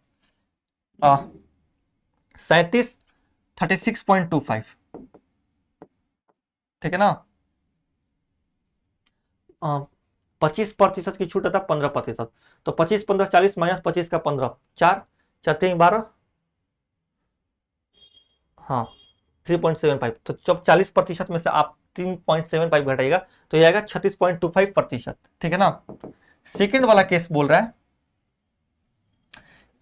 37 36.25, ठीक है ना। 25% की छूट था 15%, तो 25 15 40 माइनस 25 का 15 4 4 3 12, हाँ 3.75। तो जब 40% में से आप 3.75 घटाइएगा तो ये आएगा 36.25%, ठीक है ना। सेकेंड वाला केस बोल रहा है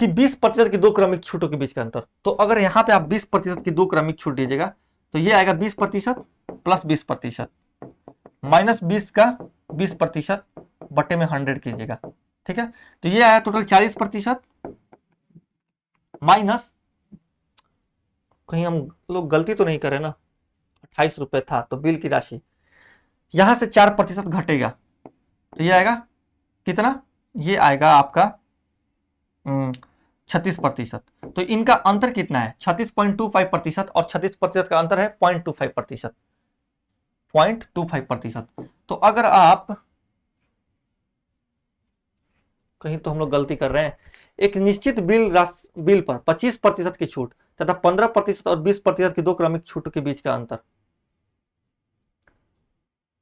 कि 20% की 2 क्रमिक छूटों के बीच का अंतर। तो अगर यहां पे आप 20% की 2 क्रमिक छूट दीजिएगा तो ये आएगा 20% प्लस 20% माइनस 20 का 20% बटे में 100 कीजिएगा, ठीक है। तो ये आया टोटल 40% माइनस, कहीं हम लोग गलती तो नहीं करें ना, 28 रुपए था तो बिल की राशि यहां से 4% घटेगा, तो ये आएगा कितना, ये आएगा आपका 36%। तो इनका अंतर कितना है, 36.25% और 36% का अंतर है 0.25%, 0.25%। तो अगर आप, कहीं तो हम लोग गलती कर रहे हैं, एक निश्चित बिल पर 25% की छूट तथा 15% और 20% की दो क्रमिक छूट के बीच का अंतर,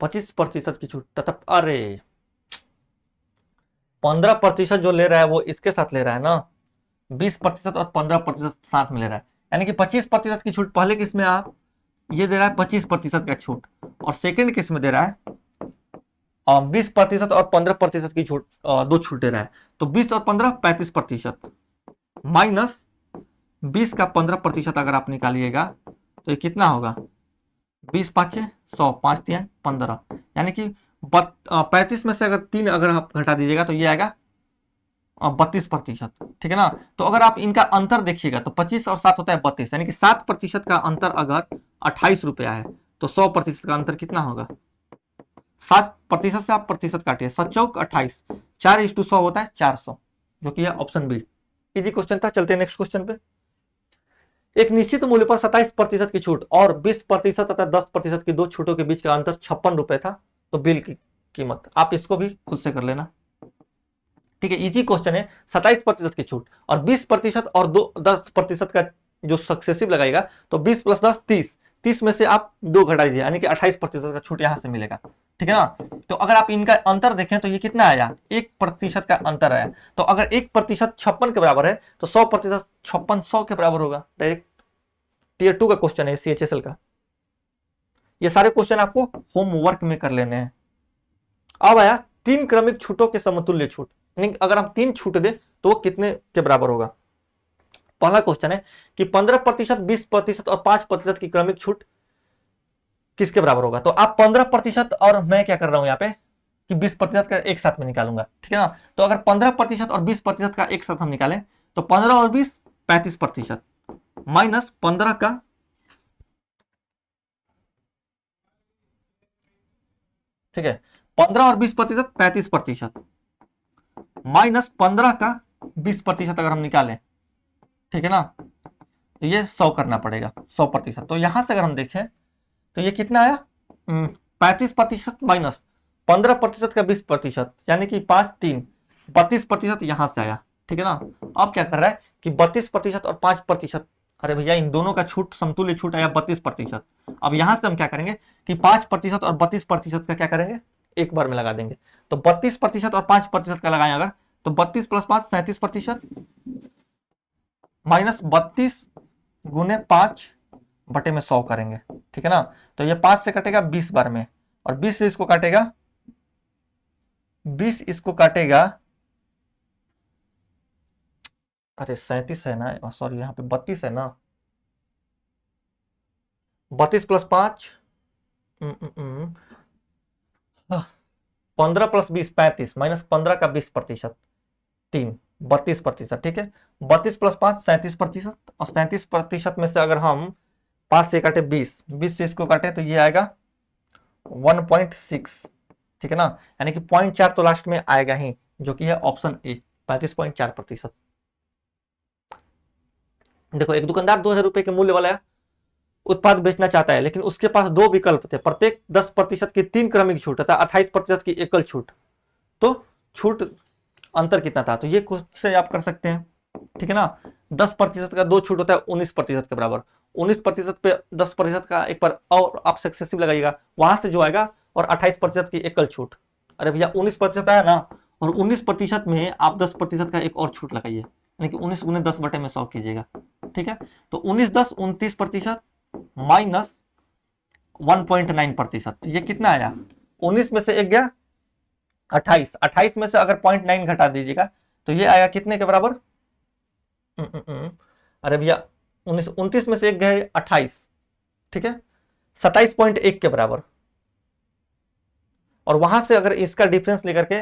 25% की छूट तथा, अरे 15% जो ले रहा है वो इसके साथ ले रहा है ना, 20% और 15% साथ में ले रहा है, यानी कि 25% की छूट पहले किस में आप ये दे रहा है 25% का छूट, और सेकंड किस में दे रहा है 20% और 15% की छूट, दो छूट दे रहा है। तो 20 और 15 35% माइनस 20 का 15% अगर आप निकालिएगा तो ये कितना होगा, 20 पाँच 100, 5 3 15, यानी कि 35 में से अगर 3 अगर आप घटा दीजिएगा तो ये आएगा 32%, ठीक है ना। तो अगर आप इनका अंतर देखिएगा तो 25 और 7 होता है 32, यानी कि 7% का अंतर अगर 28 रुपया है तो 100% का अंतर कितना होगा, 7% से आप प्रतिशत काटिए, 7 चौक 28, 4:100 होता है 400, जो कि है ऑप्शन बी। इजी क्वेश्चन था। चलते हैं नेक्स्ट क्वेश्चन पे। एक निश्चित मूल्य पर 27% की छूट और 20% तथा 10% की दो छूटों के बीच का अंतर 56 रुपए था, तो बिल की कीमत, आप इसको भी खुद से कर लेना, ठीक है। इजी क्वेश्चन है। 27% की छूट और 20% और 10% का जो सक्सेसिव लगाएगा, तो 20 + 10 30, 30 में से आप 2 घटा दीजिए, यानी कि 28% का छूट यहां से मिलेगा, ठीक है ना। तो अगर आप इनका अंतर देखें तो ये कितना आया, 1% का अंतर आया। तो अगर 1% 56 के बराबर है तो 100% 56 100 के बराबर होगा। डायरेक्ट टियर 2 का क्वेश्चन है CHSL का। ये सारे क्वेश्चन आपको होमवर्क में कर लेने हैं। अब आया 3 क्रमिक छूटों के समतुल्य छूट, अगर हम 3 छूट दें तो वो कितने के बराबर होगा। पहला क्वेश्चन है कि 15%, 20% और 5% की क्रमिक छूट किसके बराबर होगा। तो आप 15% और मैं क्या कर रहा हूं यहाँ पे कि 20% का एक साथ में निकालूंगा, ठीक है ना। तो अगर 15% और 20% का एक साथ हम निकालें तो 15 और 20 35%, माइनस 15 का, ठीक है, 15 और 20% 35%, माइनस 15 का 20% अगर हम निकालें, ठीक है ना, तो ये 100 करना पड़ेगा, 100%। तो यहां से अगर हम देखें तो ये कितना आया, 35% माइनस 15% का 20%, यानी कि 5 3 32% यहां से आया, ठीक है ना। अब क्या कर रहा है कि 32% और 5%, अरे भैया इन दोनों का छूट समतुल्य छूट आया 32%। अब यहां से हम क्या करेंगे कि 5% और 32% का क्या करेंगे, एक बार में लगा देंगे। तो 32% और 5% का लगाएं अगर, तो 32 + 5 37%, माइनस 32 गुने 5 बटे में 100 करेंगे, ठीक है ना। तो ये 5 से कटेगा 20 बार में, और 20 से इसको काटेगा, 20 इसको काटेगा, अरे 37 है ना, सॉरी यहाँ पे 32 है ना, 32 + 5 15 + 20 35, माइनस 15 का 20%, 3 32%, ठीक है। 32 + 5 37%, और 37% में से अगर हम 5 से काटे 20, 20 से इसको काटे तो ये आएगा 1.6, ठीक है ना, यानी कि 0.4 तो लास्ट में आएगा ही, जो कि है ऑप्शन ए 35.4%। देखो एक दुकानदार 2000 रुपए के मूल्य वाला उत्पाद बेचना चाहता है, लेकिन उसके पास दो विकल्प थे, प्रत्येक 10% की 3 क्रमिक छूट तथा 28% की एकल छूट। तो छूट अंतर कितना था, तो ये खुद से आप कर सकते हैं, ठीक है ना। 10% का दो छूट होता है 19% के बराबर, 19% पे 10% का एक बार और आप सक्सेसिव लगाइएगा, वहां से जो आएगा, और 28% की एकल छूट। अरे भैया 19% आया ना, और 19% में आप 10% का एक और छूट लगाइए, यानी कि 19 गुने 10 बटे में 100 कीजिएगा, ठीक है। तो 19 10 29% माइनस 1.9%, ये कितना आया, 19 में से एक गया 28, 28 में से अगर 0.9 घटा दीजिएगा तो ये आया कितने के बराबर, अरे भैया 19 29 में से एक गए 28, ठीक है, 27.1 के बराबर, और वहां से अगर इसका डिफरेंस लेकर के,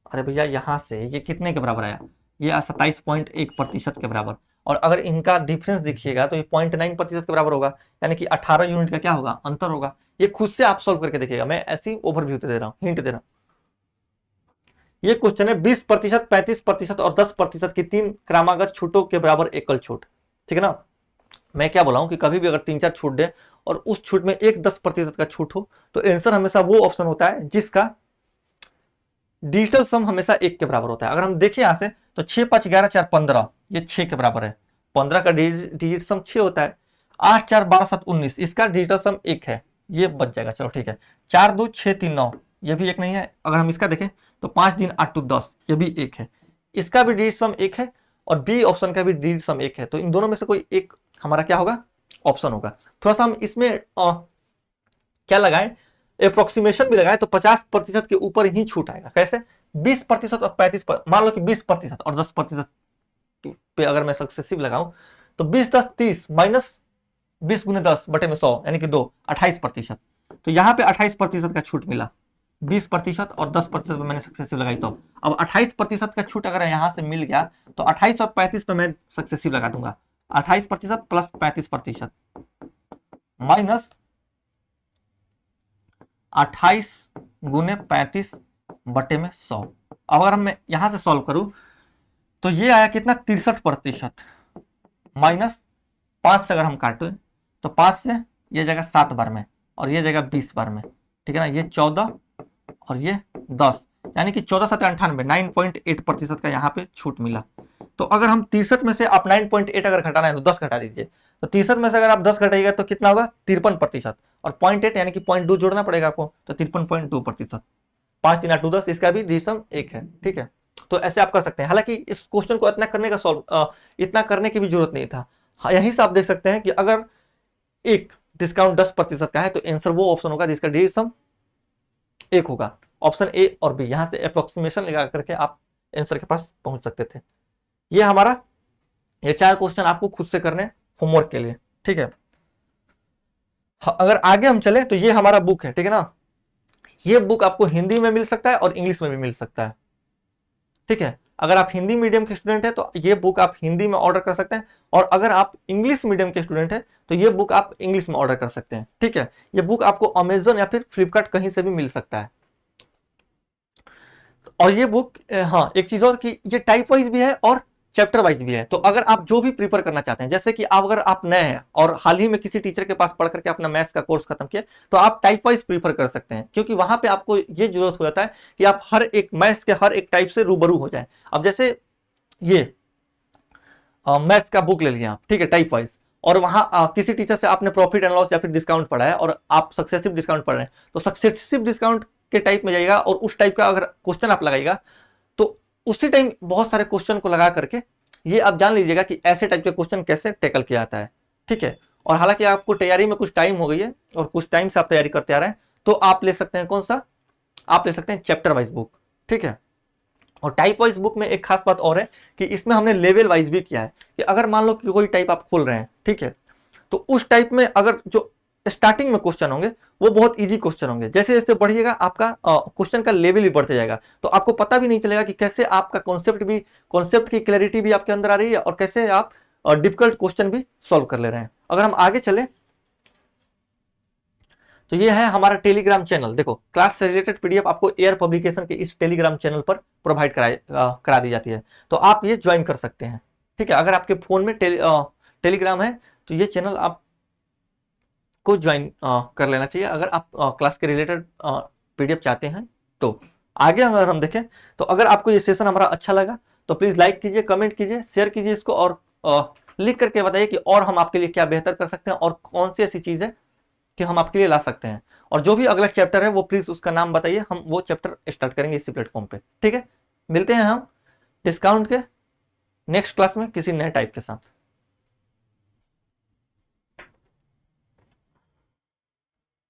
अरे भैया यहां से ये कितने के बराबर आया, ये 27.1% के बराबर, और अगर इनका डिफरेंस देखिएगा तो ये 0.9% के बराबर होगा, यानी कि 18 यूनिट का क्या होगा, अंतर होगा। ये खुद से आप सॉल्व करके देखिएगा, मैं ऐसी ओवरव्यू दे रहा हूं, हिंट दे रहा हूं। ये क्वेश्चन है 20%, 35% और 10% की 3 क्रमागत छूटों के बराबर एकल छूट, ठीक है ना। मैं क्या बोला हूं कि कभी भी अगर 3-4 छूट दे और उस छूट में एक 10% का छूट हो, तो आंसर हमेशा वो ऑप्शन होता है जिसका डिजिटल सम हमेशा 1 के बराबर होता है। अगर हम देखें यहां से तो 6, 5, 11, 4, 15, ये 6 के बराबर है। 15 का डिजिट सम 6 होता है। 8, 4, 12, 7, 19, इसका डिजिटल सम 1 है, ये बच जाएगा, चलो ठीक है। 4, 2, 6, 3, 9, ये भी 1 नहीं है। अगर हम इसका देखें तो 5 दिन 8, 2, 10, ये भी 1 है। इसका भी डिजिट सम 1 है और बी ऑप्शन का भी डिजिट सम 1 है। तो इन दोनों में से कोई एक हमारा क्या होगा, ऑप्शन होगा। थोड़ा सा हम इसमें क्या लगाएं, अप्रोक्सीमेशन भी लगाएं तो 50% के ऊपर ही छूट आएगा। कैसे, 20% और 35%, मान लो कि 20% और 10% पे अगर मैं सक्सेसिव लगाऊं तो 20, 10, 30 माइनस 20 गुने 10 बटे में 100 यानी कि 2, 28%। तो यहाँ पे 28% का छूट मिला, 20% और 10% पे मैंने सक्सेसिव लगाई। तो अब 28% का छूट अगर यहाँ से मिल गया तो 28 और 35 पे मैं सक्सेसिव लगा दूंगा। 28% प्लस 35% माइनस 28 गुने 35 बटे में 100। अगर मैं यहां से सॉल्व करूं तो ये आया कितना, 63%, माइनस 5 से अगर हम काटें तो 5 से ये जगह 7 बार में और ये जगह 20 बार में, ठीक है ना। ये 14 और ये 10, यानी कि 14, 7, 98, 9.8% का यहाँ पे छूट मिला। तो अगर हम 63 में से आप 9.8 अगर घटाना है तो 10 घटा दीजिए। तो 63 में से अगर आप 10 घटाइएगा तो कितना होगा, 53%, और 0.8 यानी कि 0.2 जोड़ना पड़ेगा आपको, तो 53.2%। 5, 3, 8, 2, 10, इसका भी डिजिटल 1 है, ठीक है। तो ऐसे आप कर सकते हैं। हालांकि इस क्वेश्चन को इतना करने की भी जरूरत नहीं था। यहीं से आप देख सकते हैं कि अगर एक डिस्काउंट 10% का है तो आंसर वो ऑप्शन होगा जिसका डिजिटल 1 होगा। ऑप्शन ए और बी, यहां से अप्रोक्सीमेशन लगा करके आप आंसर के पास पहुंच सकते थे। ये हमारा ये 4 क्वेश्चन आपको खुद से करने होमवर्क के लिए, ठीक है। अगर आगे हम चले तो ये हमारा बुक है, ठीक है ना। ये बुक आपको हिंदी में मिल सकता है और इंग्लिश में भी मिल सकता है, ठीक है। अगर आप हिंदी मीडियम के स्टूडेंट हैं तो ये बुक आप हिंदी में ऑर्डर कर सकते हैं, और अगर आप इंग्लिश मीडियम के स्टूडेंट हैं तो ये बुक आप इंग्लिश में ऑर्डर कर सकते हैं, ठीक है। ये बुक आपको अमेजन या फिर फ्लिपकार्ट कहीं से भी मिल सकता है। और ये बुक, हाँ एक चीज और कि ये टाइप वाइज भी है और चैप्टर वाइज भी है। तो अगर आप जो भी प्रीफर करना चाहते हैं, जैसे कि अगर आप नए हैं और हाल ही में किसी टीचर के पास पढ़ करके अपना मैथ्स का कोर्स खत्म किया, तो आप टाइप वाइज प्रीफर कर सकते हैं, क्योंकि वहां पे आपको ये जरूरत हो जाता है कि आप हर एक मैथ्स के हर एक टाइप से रूबरू हो जाए। अब जैसे ये मैथ्स का बुक ले लिया आप, ठीक है, टाइप वाइज, और वहां किसी टीचर से आपने प्रॉफिट एंड लॉस या फिर डिस्काउंट पढ़ा है और आप सक्सेसिव डिस्काउंट पढ़ रहे हैं, तो सक्सेसिव डिस्काउंट के टाइप में जाइएगा और उस टाइप का अगर क्वेश्चन आप लगाइएगा तो उसी टाइम बहुत सारे क्वेश्चन को लगा करके ये आप जान लीजिएगा कि ऐसे टाइप के क्वेश्चन कैसे टैकल किया जाता है, ठीक है। और हालांकि आपको तैयारी में कुछ टाइम हो गई है और कुछ टाइम से आप तैयारी करते आ रहे हैं, तो आप ले सकते हैं कौन सा, आप ले सकते हैं चैप्टर वाइज बुक, ठीक है। और टाइप वाइज बुक में एक खास बात और है कि इसमें हमने लेवल वाइज भी किया है कि अगर मान लो कि कोई टाइप आप खोल रहे हैं, ठीक है, तो उस टाइप में अगर जो स्टार्टिंग में क्वेश्चन होंगे वो बहुत इजी क्वेश्चन होंगे, जैसे जैसे बढ़िएगा आपका क्वेश्चन का लेवल भी बढ़ते जाएगा, तो आपको पता भी नहीं चलेगा कि कैसे आपका कॉन्सेप्ट की क्लैरिटी भी आपके अंदर आ रही है और कैसे आप डिफिकल्ट क्वेश्चन भी सॉल्व कर ले रहे हैं। अगर हम आगे चले तो ये है हमारा टेलीग्राम चैनल। देखो, क्लास से रिलेटेड पीडीएफ आपको एयर पब्लिकेशन के इस टेलीग्राम चैनल पर प्रोवाइड करा दी जाती है, तो आप ये ज्वाइन कर सकते हैं, ठीक है। अगर आपके फोन में टेलीग्राम है तो ये चैनल आप को ज्वाइन कर लेना चाहिए अगर आप क्लास के रिलेटेड पीडीएफ चाहते हैं। तो आगे अगर हम देखें तो अगर आपको ये सेशन हमारा अच्छा लगा तो प्लीज लाइक कीजिए, कमेंट कीजिए, शेयर कीजिए इसको, और लिख करके बताइए कि और हम आपके लिए क्या बेहतर कर सकते हैं और कौन सी ऐसी चीज है कि हम आपके लिए ला सकते हैं। और जो भी अगला चैप्टर है वो प्लीज उसका नाम बताइए, हम वो चैप्टर स्टार्ट करेंगे इसी प्लेटफॉर्म पे, ठीक है। मिलते हैं हम डिस्काउंट के नेक्स्ट क्लास में किसी नए टाइप के साथ।